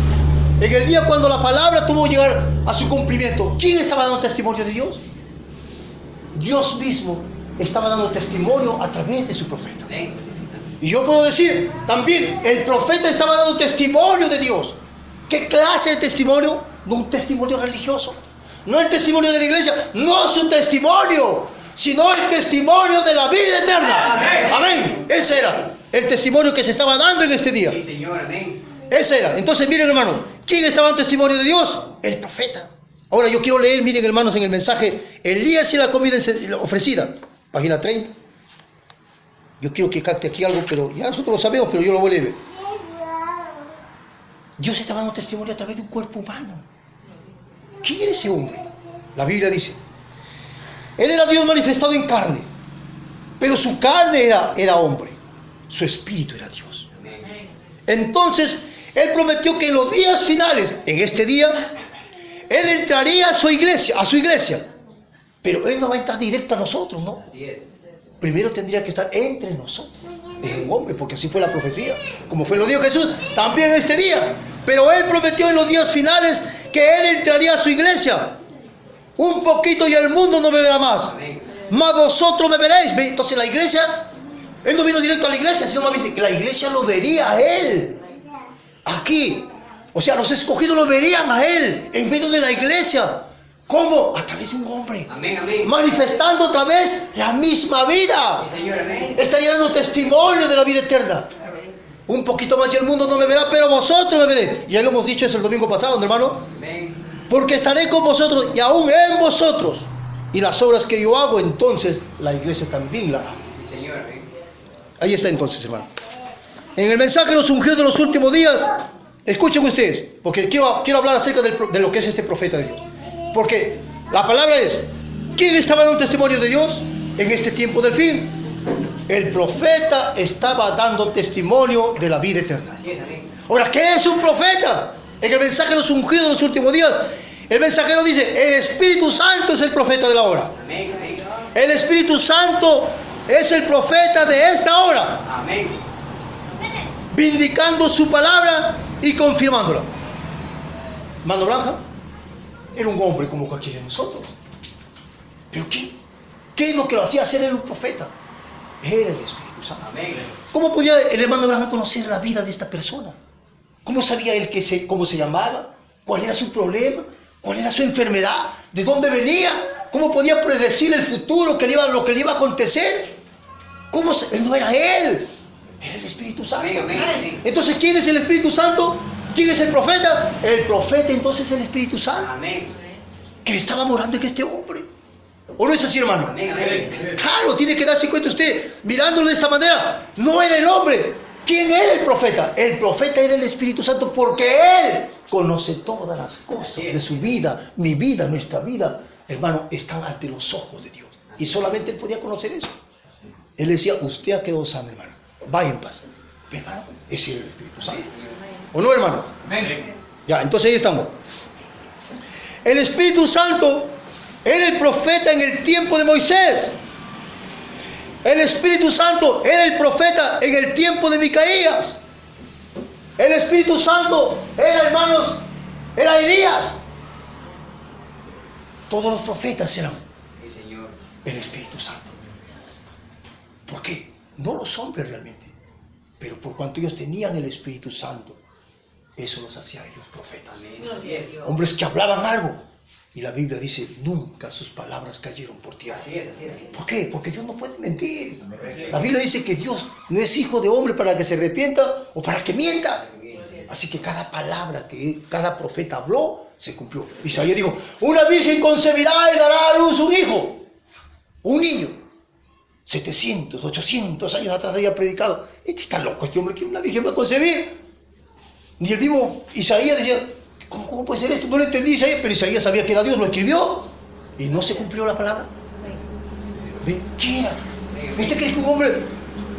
en el día cuando la palabra tuvo que llegar a su cumplimiento, ¿quién estaba dando testimonio de Dios? Dios mismo estaba dando testimonio a través de su profeta. Amén. Y yo puedo decir, también el profeta estaba dando testimonio de Dios. ¿Qué clase de testimonio? No un testimonio religioso, no el testimonio de la iglesia, no su testimonio, sino el testimonio de la vida eterna. Amén. Amén. Ese era el testimonio que se estaba dando en este día. Sí, Señor. Amén. Ese era. Entonces, miren, hermano, ¿quién estaba en testimonio de Dios? El profeta. Ahora yo quiero leer, miren, hermanos, en el mensaje, Elías y la comida ofrecida, página 30. Yo quiero que capte aquí algo, pero ya nosotros lo sabemos, pero yo lo voy a leer. Dios estaba dando testimonio a través de un cuerpo humano. ¿Quién era ese hombre? La Biblia dice, Él era Dios manifestado en carne, pero su carne era hombre, su espíritu era Dios. Entonces, Él prometió que en los días finales, en este día, Él entraría a su iglesia, pero Él no va a entrar directo a nosotros, ¿no? Así es. Primero tendría que estar entre nosotros, en un hombre, porque así fue la profecía, como fue lo dijo Jesús, también este día. Pero Él prometió en los días finales que Él entraría a su iglesia, un poquito y el mundo no me verá más, mas vosotros me veréis. Entonces la iglesia, Él no vino directo a la iglesia, sino más dice que la iglesia lo vería a Él, aquí. O sea, los escogidos lo verían a Él, en medio de la iglesia. ¿Cómo? A través de un hombre. Amén, amén. Manifestando otra vez la misma vida. Sí, Señor, amén. Estaría dando testimonio de la vida eterna. Un poquito más y el mundo no me verá, pero vosotros me veréis. Ya lo hemos dicho eso el domingo pasado, hermano. Amén. Porque estaré con vosotros y aún en vosotros. Y las obras que yo hago, entonces la iglesia también la hará. Sí, Señor, amén. Ahí está entonces, hermano. En el mensaje de los ungidos de los últimos días, escuchen ustedes, porque quiero hablar acerca de lo que es este profeta de Dios. Porque la palabra es, ¿quién estaba dando testimonio de Dios en este tiempo del fin? El profeta estaba dando testimonio de la vida eterna. Así es, amén. Ahora, ¿qué es un profeta? En el mensaje de los ungidos de los últimos días, el mensajero dice, el Espíritu Santo es el profeta de la hora. Amén, amén. El Espíritu Santo es el profeta de esta hora, Amén. vindicando su palabra y confirmándola. Mano Branja era un hombre como cualquiera de nosotros. ¿Pero qué es lo que lo hacía ser un profeta? Era el Espíritu Santo. Amén. ¿Cómo podía el hermano Branham conocer la vida de esta persona? ¿Cómo sabía él cómo se llamaba? ¿Cuál era su problema? ¿Cuál era su enfermedad? ¿De dónde venía? ¿Cómo podía predecir el futuro, lo que le iba a acontecer? Él no era él, era el Espíritu Santo. Amén, amén, amén. Entonces, ¿quién es el Espíritu Santo? ¿Quién es el profeta? El profeta entonces es el Espíritu Santo, Amén. que estaba morando en este hombre. ¿O no es así, hermano? Amén, amén. Claro, tiene que darse cuenta usted, mirándolo de esta manera, no era el hombre. ¿Quién era el profeta? El profeta era el Espíritu Santo, porque Él conoce todas las cosas de su vida, mi vida, nuestra vida, hermano, están ante los ojos de Dios. Y solamente Él podía conocer eso. Él decía, usted ha quedado sano, hermano, vaya en paz. Hermano, ese era el Espíritu Santo. ¿O no, hermano? Amén. Ya, entonces ahí estamos. El Espíritu Santo era el profeta en el tiempo de Moisés. El Espíritu Santo era el profeta en el tiempo de Micaías. El Espíritu Santo era, hermanos, era Elías. Todos los profetas eran Sí, Señor. el Espíritu Santo. ¿Por qué? No los hombres realmente, pero por cuanto ellos tenían el Espíritu Santo, eso los hacía ellos profetas. Amén. Así es. Hombres que hablaban algo. Y la Biblia dice, nunca sus palabras cayeron por tierra. Así es, así es. ¿Por qué? Porque Dios no puede mentir. La Biblia dice que Dios no es hijo de hombre para que se arrepienta o para que mienta. Así que cada palabra que cada profeta habló, se cumplió. Isaías dijo, una virgen concebirá y dará a luz un hijo, un niño. 700, 800 años atrás había predicado. Este está loco, este hombre, que una virgen va a concebir. Ni el mismo Isaías decía, ¿cómo puede ser esto? No lo entendí Isaías, pero Isaías sabía que era Dios, lo escribió. Y no se cumplió la palabra. ¿Ve? ¿Qué era? ¿Usted cree que un hombre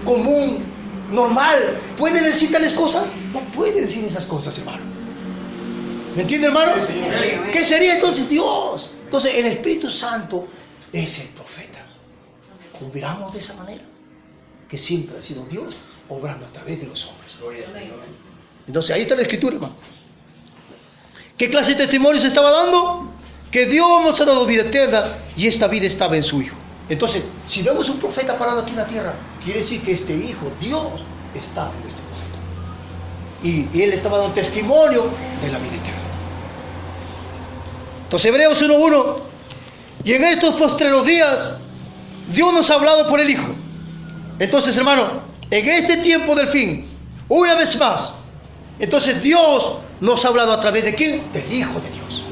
común, normal, puede decir tales cosas? No puede decir esas cosas, hermano. ¿Me entiende, hermano? ¿Qué sería entonces Dios? Entonces el Espíritu Santo es el profeta. Miramos de esa manera, que siempre ha sido Dios obrando a través de los hombres. Entonces ahí está la escritura, hermano. ¿Qué clase de testimonio se estaba dando? Que Dios nos ha dado vida eterna y esta vida estaba en su Hijo. Entonces, si vemos un profeta parado aquí en la tierra, quiere decir que este Hijo, Dios, está en este profeta. Y él estaba dando testimonio de la vida eterna. Entonces, Hebreos 1:1, y en estos postreros días, Dios nos ha hablado por el Hijo. Entonces, hermano, en este tiempo del fin, una vez más, entonces Dios nos ha hablado a través de ¿quién? Del Hijo de Dios.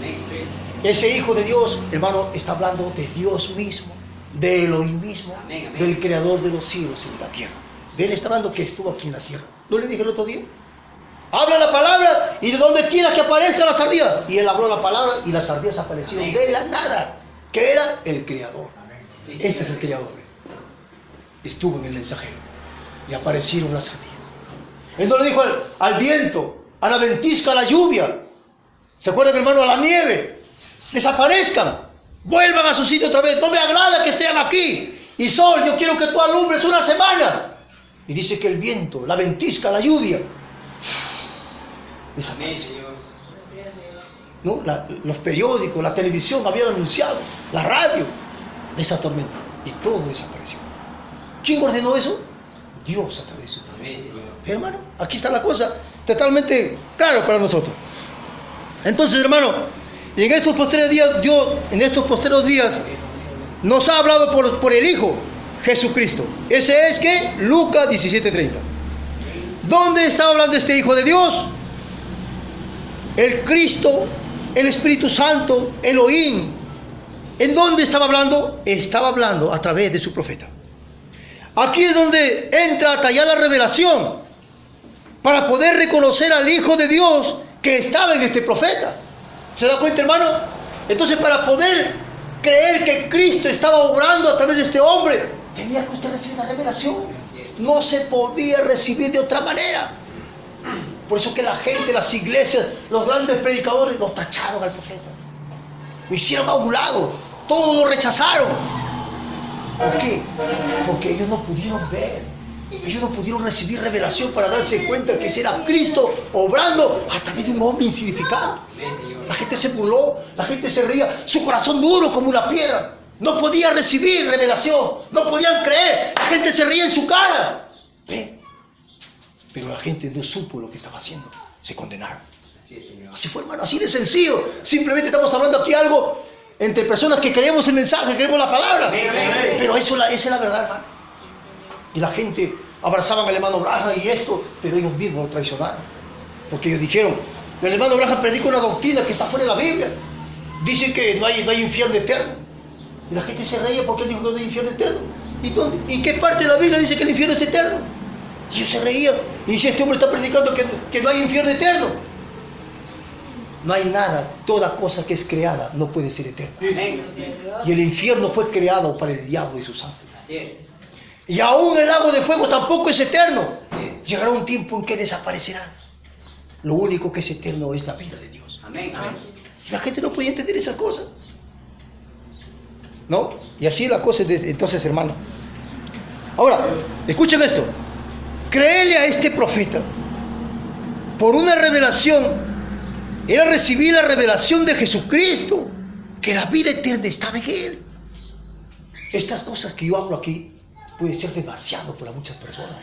Ese Hijo de Dios, hermano, está hablando de Dios mismo. de Elohim mismo, Amén, amén. del creador de los cielos y de la tierra. De él está hablando que estuvo aquí en la tierra. ¿No le dije el otro día? Habla la palabra y de donde quiera que aparezca las ardillas. Y él habló la palabra y las ardillas aparecieron de la nada. Que era el creador. Este es el creador. Estuvo en el mensajero y aparecieron las ardillas. Él no le dijo al viento, a la ventisca, a la lluvia. ¿Se acuerdan, hermano? A la nieve. Desaparezcan. Vuelvan a su sitio otra vez. No me agrada que estén aquí. Y sol, yo quiero que tú alumbres una semana. Y dice que el viento, la ventisca, la lluvia, desaparece. ¿No? Los periódicos, la televisión habían anunciado, la radio, de esa tormenta. Y todo desapareció. ¿Quién ordenó eso? Dios a través de su profeta. Hermano, aquí está la cosa totalmente claro para nosotros. Entonces, hermano, y en estos posteriores días, Dios, en estos posteriores días, nos ha hablado por el Hijo, Jesucristo. Ese es que Lucas 17:30. ¿Dónde estaba hablando este Hijo de Dios? El Cristo, el Espíritu Santo, Elohim. ¿En dónde estaba hablando? Estaba hablando a través de su profeta. Aquí es donde entra a tallar la revelación para poder reconocer al Hijo de Dios que estaba en este profeta. ¿Se da cuenta, hermano? Entonces, para poder creer que Cristo estaba obrando a través de este hombre, tenía que usted recibir la revelación. No se podía recibir de otra manera. Por eso que la gente, las iglesias, los grandes predicadores, lo tacharon al profeta. Lo hicieron a un lado. Todos lo rechazaron. ¿Por qué? Porque ellos no pudieron ver. Ellos no pudieron recibir revelación para darse cuenta que ese era Cristo obrando a través de un hombre insignificante. La gente se burló, la gente se reía, su corazón duro como una piedra. No podía recibir revelación, no podían creer. La gente se reía en su cara. ¿Ven? Pero la gente no supo lo que estaba haciendo. Se condenaron. Así fue, hermano, así de sencillo. Simplemente estamos hablando aquí algo entre personas que creemos el mensaje, creemos la palabra. Pero esa es la verdad, hermano. Y la gente abrazaban al hermano Branham y esto, pero ellos mismos lo traicionaron. Porque ellos dijeron, el hermano Branham predica una doctrina que está fuera de la Biblia. Dice que no hay infierno eterno. Y la gente se reía porque él dijo que no hay infierno eterno. ¿Y dónde? ¿Y qué parte de la Biblia dice que el infierno es eterno? Y ellos se reían. Y dice, este hombre está predicando que no hay infierno eterno. No hay nada, toda cosa que es creada no puede ser eterna. Y el infierno fue creado para el diablo y sus ángeles. Y aún el lago de fuego tampoco es eterno. Llegará un tiempo en que desaparecerá. Lo único que es eterno es la vida de Dios. Y la gente no podía entender esas cosas. ¿No? Y así la cosa es entonces, hermano. Ahora, escuchen esto. Créele a este profeta. Por una revelación, era recibir la revelación de Jesucristo, que la vida eterna estaba en Él. Estas cosas que yo hablo aquí puede ser demasiado para muchas personas.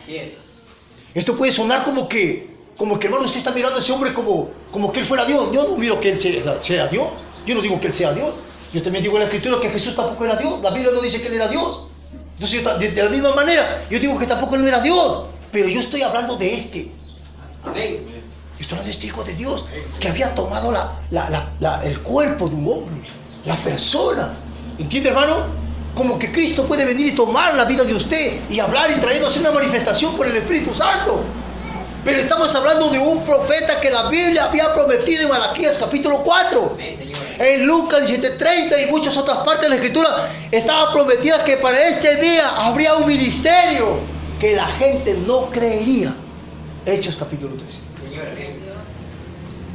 Esto puede sonar como que hermano, usted está mirando a ese hombre como que él fuera Dios. Yo no miro que él sea Dios. Yo no digo que él sea Dios. Yo también digo en la Escritura que Jesús tampoco era Dios. La Biblia no dice que él era Dios. Entonces, de la misma manera, yo digo que tampoco él no era Dios. Pero yo estoy hablando de este. Yo estoy hablando de este Hijo de Dios que había tomado el cuerpo de un hombre, la persona. ¿Entiende, hermano? Como que Cristo puede venir y tomar la vida de usted y hablar y traernos una manifestación por el Espíritu Santo. Pero estamos hablando de un profeta que la Biblia había prometido en Malaquías capítulo 4. En Lucas 17:30 y muchas otras partes de la Escritura estaba prometida que para este día habría un ministerio que la gente no creería. Hechos capítulo 13.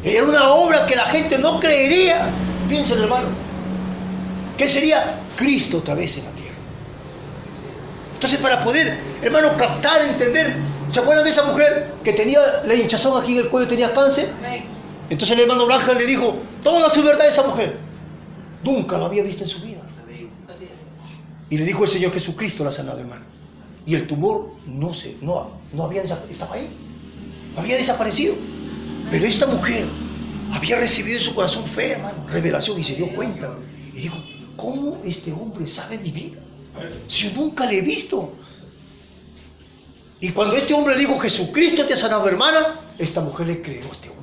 Era una obra que la gente no creería. Piensen, hermano, que sería Cristo otra vez en la tierra. Entonces, para poder, hermano, captar, entender, ¿se acuerdan de esa mujer que tenía la hinchazón aquí en el cuello, tenía cáncer? Entonces el hermano Branham le dijo toda su verdad a esa mujer. Nunca la había visto en su vida. Y le dijo el Señor Jesucristo la ha sanado, hermano. Y el tumor no había estaba ahí. Había desaparecido. Pero esta mujer había recibido en su corazón fe, hermano, revelación, y se dio cuenta. Y dijo, ¿cómo este hombre sabe mi vida? Si yo nunca le he visto. Y cuando este hombre le dijo, Jesucristo te ha sanado, hermana, esta mujer le creyó a este hombre.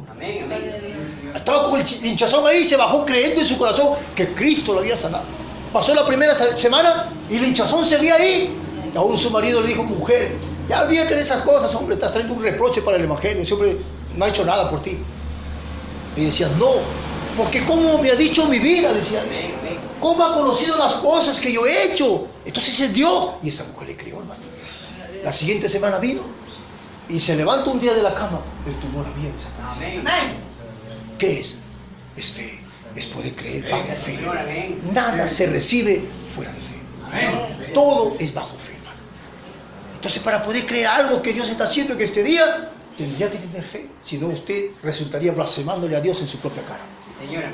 Estaba con el hinchazón ahí y se bajó creyendo en su corazón que Cristo lo había sanado. Pasó la primera semana y la hinchazón seguía ahí. Y aún su marido le dijo, mujer, ya olvídate de esas cosas, hombre, estás trayendo un reproche para el evangelio, ese hombre no ha hecho nada por ti. Y decía, no, porque como me ha dicho mi vida, decía, cómo ha conocido las cosas que yo he hecho, entonces es Dios. Y esa mujer le creyó, hermano. La siguiente semana vino y se levanta un día de la cama, el tumor había desaparecido. ¿Qué es? Es fe, es poder creer bajo fe. Nada se recibe fuera de fe. Todo es bajo fe, hermano. Entonces, para poder creer algo que Dios está haciendo en este día, tendría que tener fe. Si no, usted resultaría blasfemándole a Dios en su propia cara.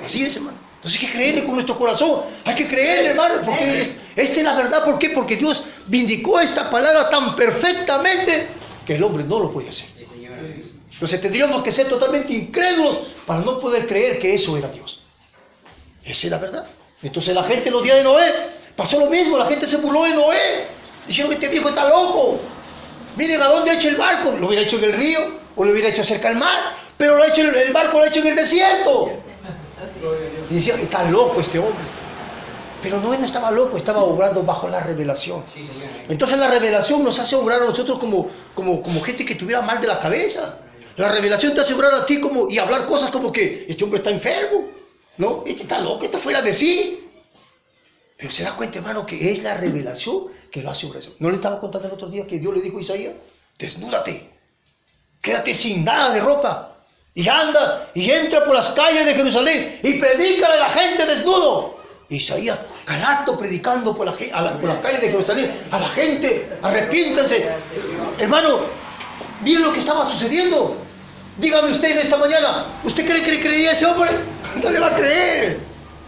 Así es, hermano. Entonces hay que creerle con nuestro corazón. Hay que creerle, hermano, porque esta es la verdad. ¿Por qué? Porque Dios vindicó esta palabra tan perfectamente que el hombre no lo puede hacer. Entonces tendríamos que ser totalmente incrédulos para no poder creer que eso era Dios. Esa es la verdad. Entonces la gente en los días de Noé pasó lo mismo. La gente se burló de Noé. Dijeron que este viejo está loco. Miren a dónde ha hecho el barco. Lo hubiera hecho en el río o lo hubiera hecho cerca del mar. Pero lo ha hecho, el barco lo ha hecho en el desierto. Y decían, está loco este hombre. Pero Noé no estaba loco, estaba obrando bajo la revelación. Entonces la revelación nos hace obrar a nosotros como gente que estuviera mal de la cabeza. La revelación te hace obrar a ti y hablar cosas como que este hombre está enfermo, ¿no? Este está loco, está fuera de sí. Pero se da cuenta, hermano, que es la revelación que lo hace obrar. ¿No le estaba contando el otro día que Dios le dijo a Isaías? Desnúdate, quédate sin nada de ropa. Y anda y entra por las calles de Jerusalén y predícale a la gente desnudo. Isaías calato predicando por las calles de Jerusalén a la gente, arrepiéntanse. Hermano, miren lo que estaba sucediendo. Dígame usted esta mañana, ¿usted cree que le creería a ese hombre? No le va a creer.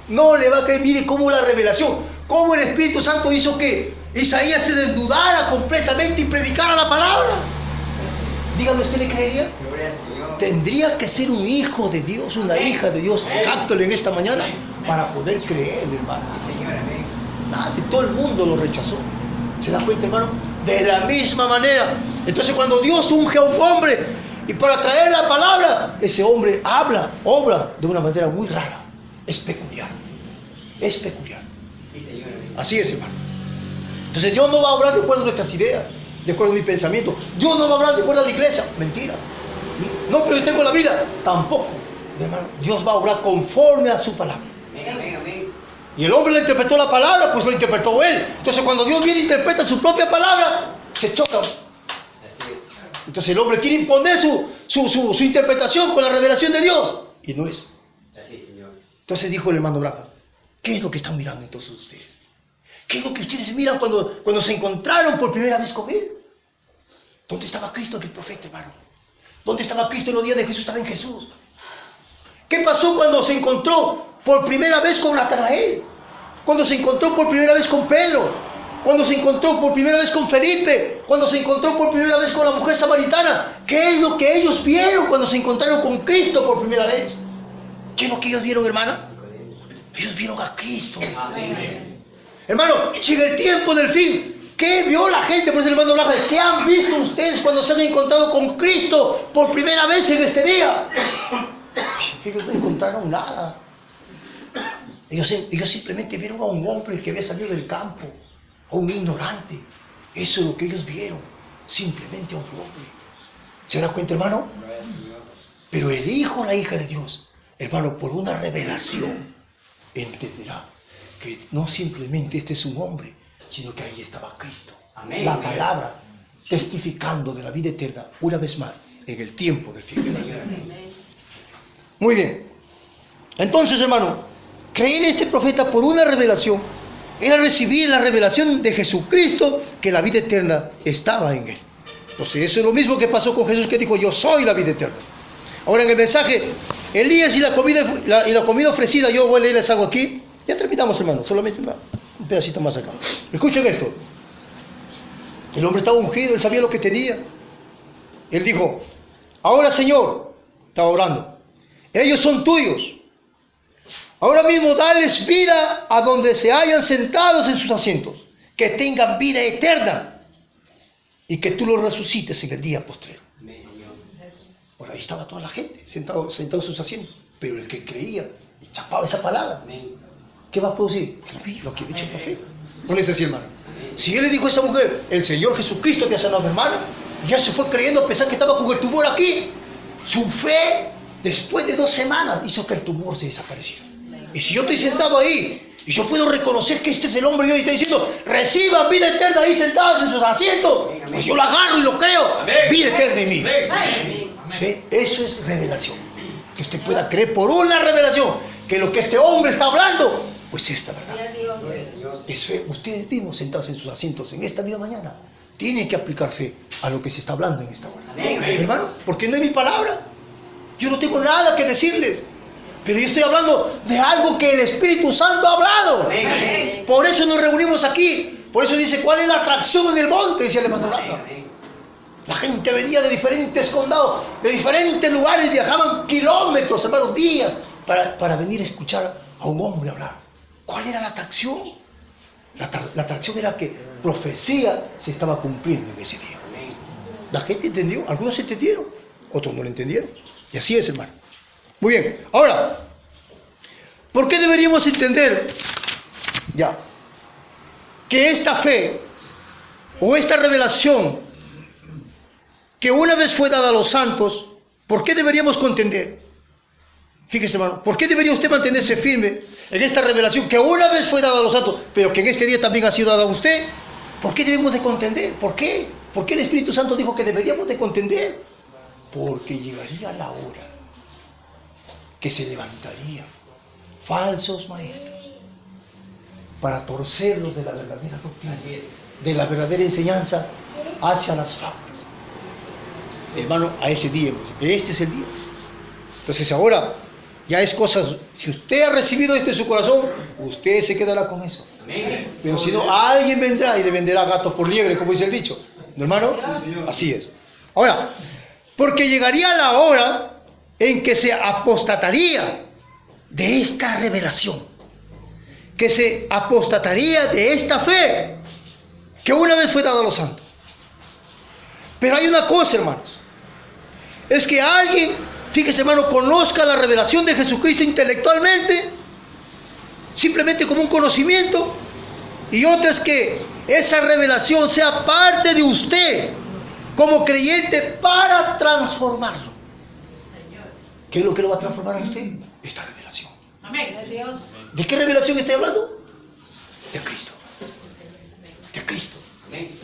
No le va a creer. Mire cómo la revelación, cómo el Espíritu Santo hizo que Isaías se desnudara completamente y predicara la palabra. Dígame, ¿usted le creería? Tendría que ser un hijo de Dios, una hija de Dios, cántole en esta mañana, para poder creer, hermano. Nadie, todo el mundo lo rechazó. ¿Se da cuenta, hermano? De la misma manera. Entonces, cuando Dios unge a un hombre y para traer la palabra, ese hombre obra de una manera muy rara. Es peculiar. Es peculiar. Así es, hermano. Entonces, Dios no va a obrar de acuerdo a nuestras ideas, de acuerdo a mi pensamiento. Dios no va a hablar de acuerdo a la iglesia. Mentira. No, pero yo tengo la vida. Tampoco, hermano. Dios va a obrar conforme a su palabra. Y el hombre le interpretó la palabra, pues lo interpretó él. Entonces cuando Dios viene e interpreta su propia palabra, se choca. Entonces el hombre quiere imponer su interpretación con la revelación de Dios. Y no es. Entonces dijo el hermano Branham, ¿qué es lo que están mirando entonces ustedes? ¿Qué es lo que ustedes miran cuando se encontraron por primera vez con él? ¿Dónde estaba Cristo, aquel profeta, hermano? ¿Dónde estaba Cristo en los días de Jesús? Estaba en Jesús. ¿Qué pasó cuando se encontró por primera vez con Natanael? Cuando se encontró por primera vez con Pedro. Cuando se encontró por primera vez con Felipe. Cuando se encontró por primera vez con la mujer samaritana. ¿Qué es lo que ellos vieron cuando se encontraron con Cristo por primera vez? ¿Qué es lo que ellos vieron, hermana? Ellos vieron a Cristo. Amén. Hermano, llega el tiempo del fin. ¿Qué vio la gente? Por eso el hermano Blaja, ¿qué han visto ustedes cuando se han encontrado con Cristo por primera vez en este día? Ellos no encontraron nada. Ellos simplemente vieron a un hombre que había salido del campo, a un ignorante. Eso es lo que ellos vieron, simplemente a un hombre. ¿Se da cuenta, hermano? Pero el hijo, la hija de Dios, hermano, por una revelación, entenderá que no simplemente este es un hombre, sino que ahí estaba Cristo. Amén. La palabra testificando de la vida eterna una vez más en el tiempo del fin. Muy bien. Entonces, hermano, creer en este profeta por una revelación era recibir la revelación de Jesucristo, que la vida eterna estaba en él. Entonces, eso es lo mismo que pasó con Jesús, que dijo, yo soy la vida eterna. Ahora, en el mensaje, Elías y la comida ofrecida, yo voy a leerles algo aquí. Ya terminamos, hermano, solamente un pedacito más acá. Escuchen esto. El hombre estaba ungido, él sabía lo que tenía. Él dijo, ahora, Señor, estaba orando, ellos son tuyos. Ahora mismo dales vida a donde se hayan sentados en sus asientos, que tengan vida eterna y que tú los resucites en el día postrero. Por ahí estaba toda la gente sentado en sus asientos, pero el que creía y chapaba esa palabra, ¿qué va a producir? Lo que ha dicho el profeta. No es así, hermano. Si él le dijo a esa mujer, el Señor Jesucristo te ha sanado, hermano, ya se fue creyendo a pesar que estaba con el tumor aquí. Su fe, después de 2 semanas, hizo que el tumor se desapareciera. Y si yo estoy sentado ahí, y yo puedo reconocer que este es el hombre de Dios y está diciendo, reciban vida eterna ahí sentados en sus asientos, pues yo lo agarro y lo creo, vida eterna en mí. ¿Ve? Eso es revelación. Que usted pueda creer por una revelación que lo que este hombre está hablando, pues es esta verdad. Es fe. Ustedes mismos sentados en sus asientos en esta misma mañana tienen que aplicar fe a lo que se está hablando en esta hora. Hermano, porque no es mi palabra. Yo no tengo nada que decirles. Pero yo estoy hablando de algo que el Espíritu Santo ha hablado. Por eso nos reunimos aquí. Por eso dice, ¿cuál es la atracción en el monte? Decía el hermano Blanca. La gente venía de diferentes condados, de diferentes lugares, viajaban kilómetros, hermanos, días, para venir a escuchar a un hombre hablar. ¿Cuál era la atracción? La atracción era que profecía se estaba cumpliendo en ese día. La gente entendió, algunos entendieron, otros no lo entendieron. Y así es, hermano. Muy bien, ahora, ¿por qué deberíamos entender ya que esta fe o esta revelación que una vez fue dada a los santos, ¿por qué deberíamos contender? Fíjese, hermano, ¿por qué debería usted mantenerse firme en esta revelación que una vez fue dada a los santos, pero que en este día también ha sido dada a usted? ¿Por qué debemos de contender? ¿Por qué? ¿Por qué el Espíritu Santo dijo que deberíamos de contender? Porque llegaría la hora que se levantarían falsos maestros para torcerlos de la verdadera doctrina, de la verdadera enseñanza hacia las fábulas. Hermano, a ese día, este es el día. Entonces ahora ya es cosa, si usted ha recibido esto en su corazón, usted se quedará con eso. Pero si no, alguien vendrá y le venderá gato por liebre, como dice el dicho. ¿No, hermano? Así es. Ahora, porque llegaría la hora en que se apostataría de esta revelación, que se apostataría de esta fe que una vez fue dada a los santos. Pero hay una cosa, hermanos, es que alguien, fíjese, hermano, conozca la revelación de Jesucristo intelectualmente, simplemente como un conocimiento, y otra es que esa revelación sea parte de usted como creyente para transformarlo. ¿Qué es lo que lo va a transformar a usted? Esta revelación. Amén. ¿De qué revelación estoy hablando? De Cristo. De Cristo.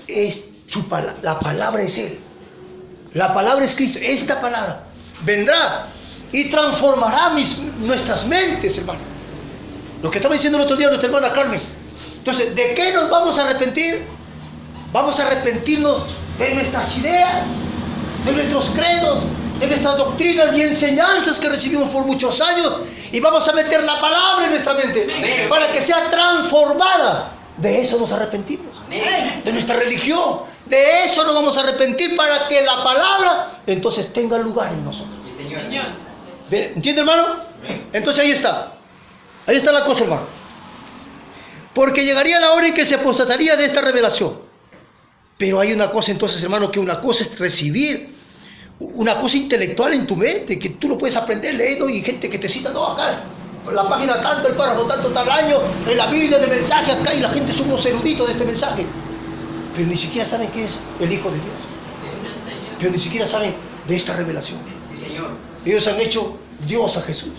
Es la palabra es Él. La palabra es Cristo. Esta palabra vendrá y transformará nuestras mentes, hermano. Lo que estaba diciendo el otro día nuestra hermana Carmen. Entonces, ¿de qué nos vamos a arrepentir? Vamos a arrepentirnos de nuestras ideas, de nuestros credos, de nuestras doctrinas y enseñanzas que recibimos por muchos años, y vamos a meter la palabra en nuestra mente para que sea transformada. De eso nos arrepentimos. De nuestra religión. De eso nos vamos a arrepentir para que la palabra entonces tenga lugar en nosotros. ¿Entiende, hermano? Entonces ahí está. Ahí está la cosa, hermano. Porque llegaría la hora en que se apostataría de esta revelación. Pero hay una cosa entonces, hermano, que una cosa es recibir una cosa intelectual en tu mente, que tú lo puedes aprender leyendo, y gente que te cita, no, acá, la página tanto, el párrafo tanto, tal año, en la Biblia de mensaje acá, y la gente son unos eruditos de este mensaje. Pero ni siquiera saben qué es el Hijo de Dios. Pero ni siquiera saben de esta revelación. Ellos han hecho Dios a Jesús.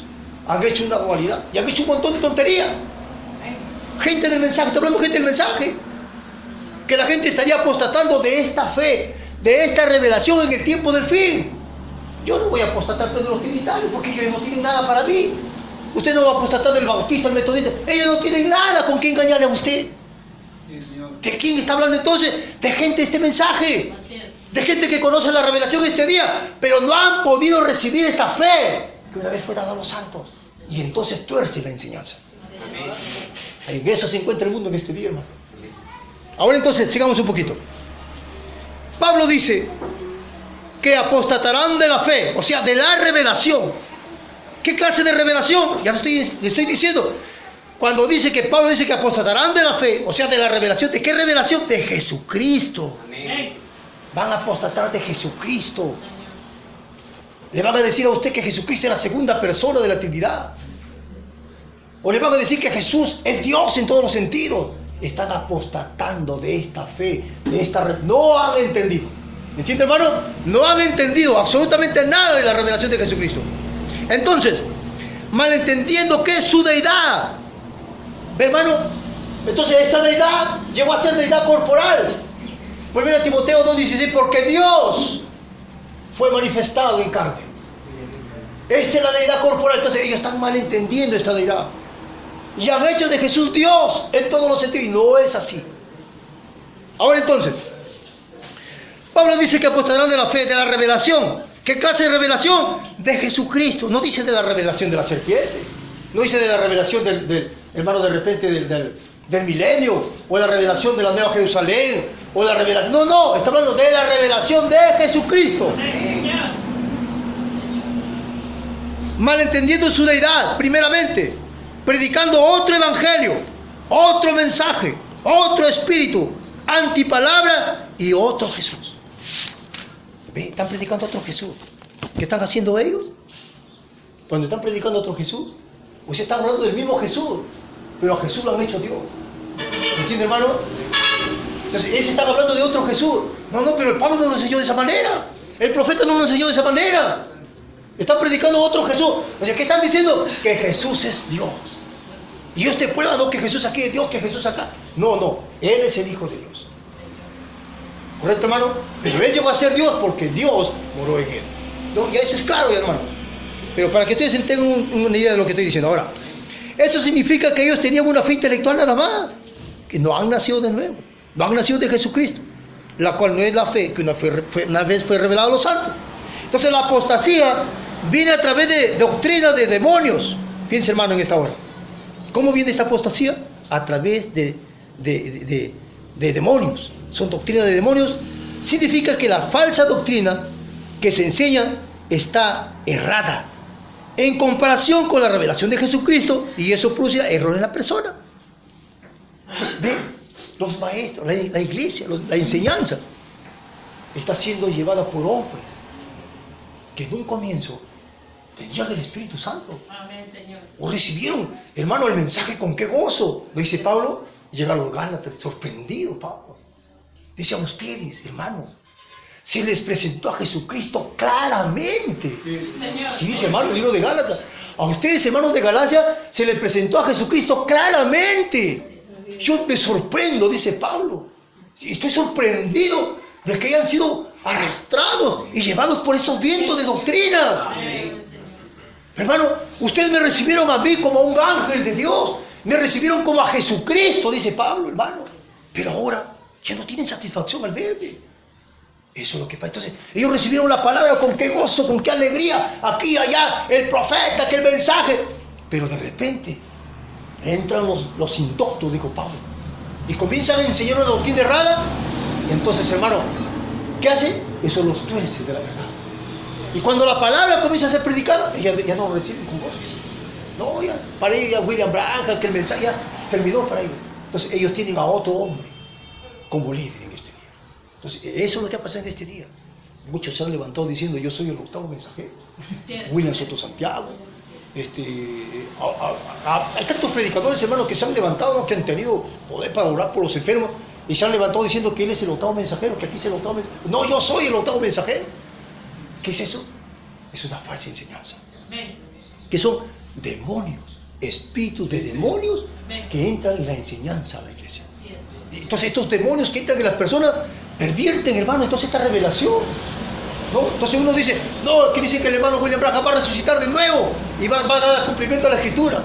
Han hecho una dualidad. Y han hecho un montón de tonterías. Gente del mensaje, está hablando gente del mensaje. Que la gente estaría apostatando de esta fe, de esta revelación en el tiempo del fin. Yo no voy a apostatar de los trinitarios, porque ellos no tienen nada para mí. Usted no va a apostatar del bautista, del metodista. Ellos no tienen nada con qué engañarle a usted. ¿De quién está hablando entonces? De gente de este mensaje. De gente que conoce la revelación de este día, pero no han podido recibir esta fe que una vez fue dada a los santos. Y entonces tuerce la enseñanza. En eso se encuentra el mundo en este día, hermano. Ahora entonces, sigamos un poquito. Pablo dice que apostatarán de la fe, o sea, de la revelación. ¿Qué clase de revelación? Ya le estoy diciendo. Cuando dice que Pablo dice que apostatarán de la fe, o sea, de la revelación. ¿De qué revelación? De Jesucristo. Amén. Van a apostatar de Jesucristo. Le van a decir a usted que Jesucristo es la segunda persona de la Trinidad. o le van a decir que Jesús es Dios en todos los sentidos, están apostatando de esta fe, no han entendido. ¿Me entiende, hermano? No han entendido absolutamente nada de la revelación de Jesucristo. Entonces, malentendiendo que es su deidad. ¿Ve, hermano? Entonces esta deidad llegó a ser deidad corporal. Vuelve a Timoteo 2:16, porque Dios fue manifestado en carne. Esta es la deidad corporal. Entonces ellos están malentendiendo esta deidad y han hecho de Jesús Dios en todos los sentidos, y no es así. Ahora entonces, Pablo dice que apostarán de la fe, de la revelación. ¿Qué clase de revelación? De Jesucristo. No dice de la revelación de la serpiente, no dice de la revelación del hermano, de repente del milenio, o la revelación de la Nueva Jerusalén, o la revelación. No, está hablando de la revelación de Jesucristo. Malentendiendo su deidad, primeramente, predicando otro evangelio, otro mensaje, otro espíritu, antipalabra y otro Jesús. ¿Ve? Están predicando otro Jesús. ¿Qué están haciendo ellos? Cuando están predicando otro Jesús, pues están hablando del mismo Jesús, pero a Jesús lo han hecho Dios. ¿Me entiende, hermano? Entonces, ellos están hablando de otro Jesús. No, pero el Pablo no lo enseñó de esa manera. El profeta no lo enseñó de esa manera. Están predicando otro Jesús. O sea, ¿qué están diciendo? Que Jesús es Dios. Y Dios te prueba, no que Jesús aquí es Dios, que Jesús acá. No, Él es el Hijo de Dios. ¿Correcto, hermano? Pero Él llegó a ser Dios porque Dios moró en Él. ¿No? Y eso es claro, hermano. Pero para que ustedes tengan una idea de lo que estoy diciendo. Ahora, eso significa que ellos tenían una fe intelectual nada más. Que no han nacido de nuevo. No han nacido de Jesucristo. La cual no es la fe que una vez fue revelada a los santos. Entonces la apostasía viene a través de doctrina de demonios. Fíjense, hermano, en esta hora. ¿Cómo viene esta apostasía? A través de demonios. Son doctrinas de demonios. Significa que la falsa doctrina que se enseña está errada en comparación con la revelación de Jesucristo, y eso produce error en la persona. Entonces, ven, los maestros, la iglesia, la enseñanza está siendo llevada por hombres que en un comienzo tenían el Espíritu Santo. Amén, Señor. O recibieron, hermano, el mensaje con qué gozo. Lo dice Pablo, llega a los Gálatas, sorprendido Pablo. Dice: a ustedes, hermanos, se les presentó a Jesucristo claramente. Así dice, hermano, el libro de Gálatas. A ustedes, hermanos de Galacia, se les presentó a Jesucristo claramente. Yo me sorprendo, dice Pablo. Estoy sorprendido de que hayan sido arrastrados y llevados por esos vientos de doctrinas. Hermano, ustedes me recibieron a mí como a un ángel de Dios. Me recibieron como a Jesucristo, dice Pablo, hermano. Pero ahora ya no tienen satisfacción al verme. Eso es lo que pasa. Entonces, ellos recibieron la palabra con qué gozo, con qué alegría, aquí, allá, el profeta, aquel mensaje. Pero de repente entran los indoctos, dijo Pablo, y comienzan a enseñar una doctrina errada. Y entonces, hermano, ¿qué hace? Eso los tuerce de la verdad. Y cuando la palabra comienza a ser predicada, ellos ya no lo reciben con gozo. No, ya, para ellos ya William Branham, que el mensaje ya terminó para ellos. Entonces, ellos tienen a otro hombre como líder en este día. Entonces, eso es lo que ha pasado en este día. Muchos se han levantado diciendo: yo soy el octavo mensajero. William Soto Santiago. Hay tantos predicadores, hermanos, que se han levantado, ¿no?, que han tenido poder para orar por los enfermos, y se han levantado diciendo que él es el octavo mensajero, que aquí es el octavo mensajero. No, yo soy el octavo mensajero. ¿Qué es eso? Es una falsa enseñanza. Que son demonios, espíritus de demonios que entran en la enseñanza a la iglesia. Entonces estos demonios que entran en las personas pervierten, hermano, entonces esta revelación, ¿no? Entonces uno dice: no, que dice que el hermano William Branham va a resucitar de nuevo y va a dar cumplimiento a la escritura.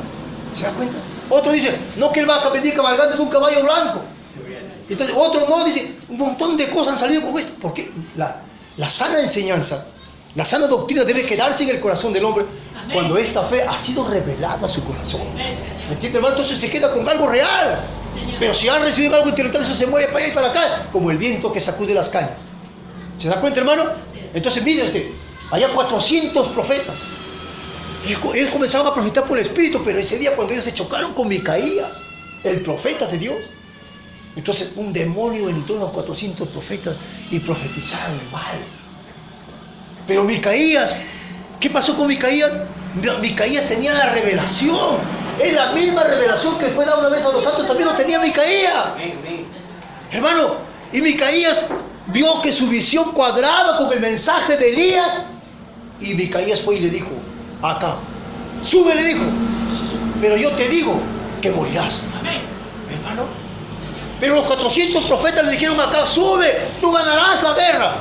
¿Se da cuenta? Otro dice: no, que él va a venir cabalgando en un caballo blanco. Entonces otro no, dice: un montón de cosas han salido con esto. Porque la sana enseñanza, la sana doctrina debe quedarse en el corazón del hombre. Amén. Cuando esta fe ha sido revelada a su corazón. ¿Me entiende, hermano? Entonces se queda con algo real. Señor. Pero si han recibido algo intelectual, eso se mueve para allá y para acá, como el viento que sacude las cañas. ¿Se da cuenta, hermano? Entonces mire usted, había 400 profetas. Ellos comenzaban a profetizar por el Espíritu, pero ese día cuando ellos se chocaron con Micaías, el profeta de Dios, entonces un demonio entró en los 400 profetas y profetizaron mal. Pero Micaías, ¿qué pasó con Micaías? Micaías tenía la revelación Es la misma revelación que fue dada una vez a los santos, también lo tenía Micaías. Amén, amén. Hermano, y Micaías vio que su visión cuadraba con el mensaje de Elías. Y Micaías fue y le dijo, acá, sube, le dijo, pero yo te digo que morirás. Amén. Hermano, pero los 400 profetas le dijeron acá, sube, tú ganarás la guerra.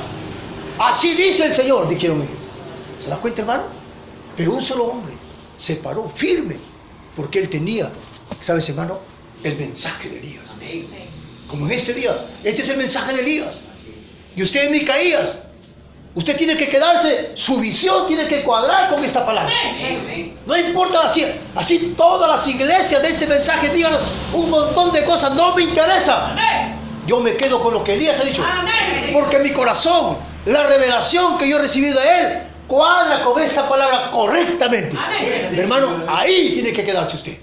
Así dice el Señor, dijeron ellos. ¿Se da cuenta, hermano? Pero un solo hombre se paró firme, porque él tenía, ¿sabes, hermano? El mensaje de Elías. Amén. Como en este día, este es el mensaje de Elías. Y usted es Micaías. Usted tiene que quedarse, su visión tiene que cuadrar con esta palabra. Amén, amén. No importa así todas las iglesias de este mensaje digan un montón de cosas, no me interesa. Amén. Yo me quedo con lo que Elías ha dicho. Amén. Porque mi corazón, la revelación que yo he recibido de él, cuadra con esta palabra correctamente. Amén. Mi hermano, ahí tiene que quedarse usted.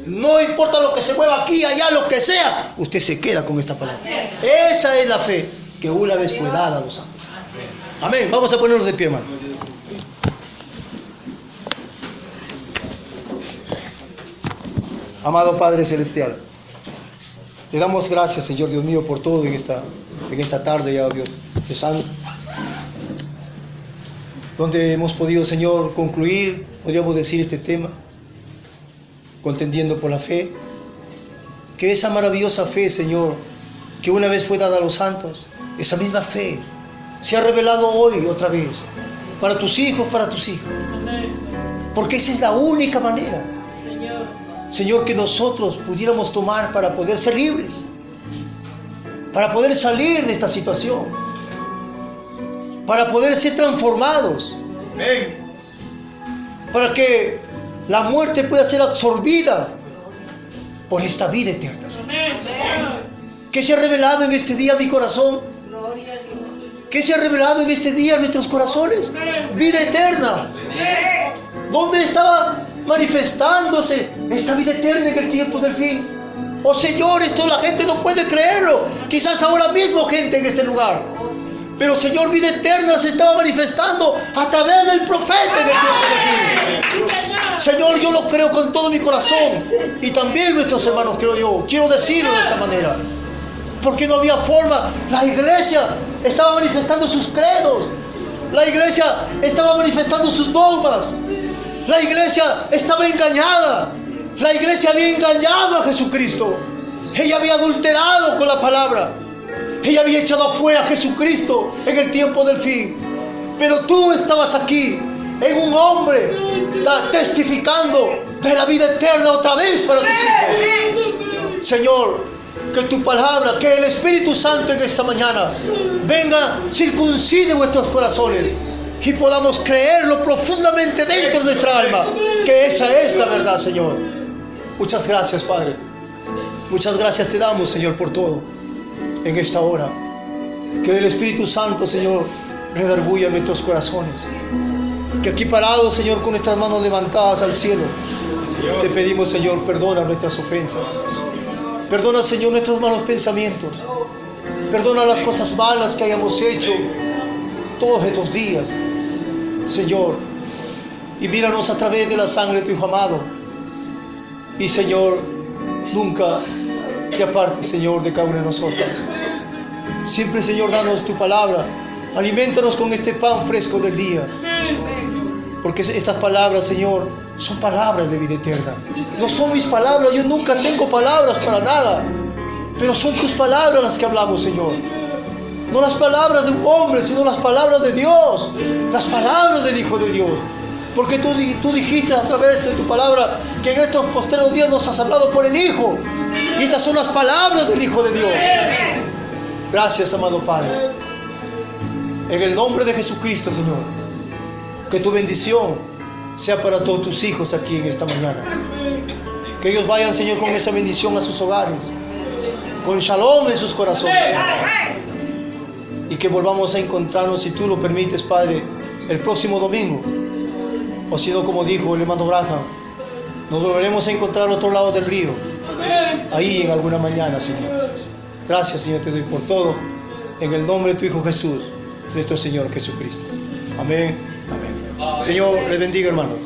No importa lo que se mueva aquí, allá, lo que sea, usted se queda con esta palabra. Esa es la fe que una vez fue dada a los santos. Amén. Vamos a ponernos de pie, hermano. Amado Padre Celestial, te damos gracias, Señor Dios mío, por todo en esta tarde, ya, Dios Santo, donde hemos podido, Señor, concluir, podríamos decir, este tema, contendiendo por la fe, que esa maravillosa fe, Señor, que una vez fue dada a los santos, esa misma fe se ha revelado hoy otra vez, para tus hijos, para tus hijas, Amén. porque esa es la única manera, Señor. Señor, que nosotros pudiéramos tomar para poder ser libres, para poder salir de esta situación, para poder ser transformados, para que la muerte pueda ser absorbida por esta vida eterna, Señor. Amén. Señor. ¿Qué se ha revelado en este día mi corazón? ¿Qué se ha revelado en este día en nuestros corazones? Vida eterna. ¿Dónde estaba manifestándose esta vida eterna en el tiempo del fin? Oh Señor, esto la gente no puede creerlo. Quizás ahora mismo gente en este lugar. Pero Señor, vida eterna se estaba manifestando a través del profeta en el tiempo del fin. Señor, yo lo creo con todo mi corazón. Y también nuestros hermanos, creo yo. Quiero decirlo de esta manera. Porque no había forma. La iglesia estaba manifestando sus credos. La iglesia estaba manifestando sus dogmas. La iglesia estaba engañada. La iglesia había engañado a Jesucristo. Ella había adulterado con la palabra. Ella había echado afuera a Jesucristo en el tiempo del fin. Pero tú estabas aquí en un hombre testificando de la vida eterna otra vez para tus hijos. Señor, que tu palabra, que el Espíritu Santo en esta mañana venga, circuncide vuestros corazones y podamos creerlo profundamente dentro de nuestra alma, que esa es la verdad, Señor. Muchas gracias, Padre. Muchas gracias te damos, Señor, por todo en esta hora. Que el Espíritu Santo, Señor, redarguya nuestros corazones. Que aquí parados, Señor, con nuestras manos levantadas al cielo, te pedimos, Señor, perdona nuestras ofensas. Perdona, Señor, nuestros malos pensamientos. Perdona las cosas malas que hayamos hecho todos estos días, Señor. Y míranos a través de la sangre de tu Hijo amado. Y, Señor, nunca te apartes, Señor, de cada uno de nosotros. Siempre, Señor, danos tu palabra. Aliméntanos con este pan fresco del día. Porque estas palabras, Señor, son palabras de vida eterna. No son mis palabras, yo nunca tengo palabras para nada. Pero son tus palabras las que hablamos, Señor. No las palabras de un hombre, sino las palabras de Dios. Las palabras del Hijo de Dios. Porque tú dijiste a través de tu palabra que en estos postreros días nos has hablado por el Hijo. Y estas son las palabras del Hijo de Dios. Gracias, amado Padre. En el nombre de Jesucristo, Señor. Que tu bendición sea para todos tus hijos aquí en esta mañana. Que ellos vayan, Señor, con esa bendición a sus hogares. Con shalom en sus corazones, Señor. Y que volvamos a encontrarnos, si tú lo permites, Padre, el próximo domingo. O si no, como dijo el hermano Branham, nos volveremos a encontrar al otro lado del río. Ahí en alguna mañana, Señor. Gracias, Señor, te doy por todo. En el nombre de tu Hijo Jesús, nuestro Señor Jesucristo. Amén. Amén. Señor, les bendiga, hermanos.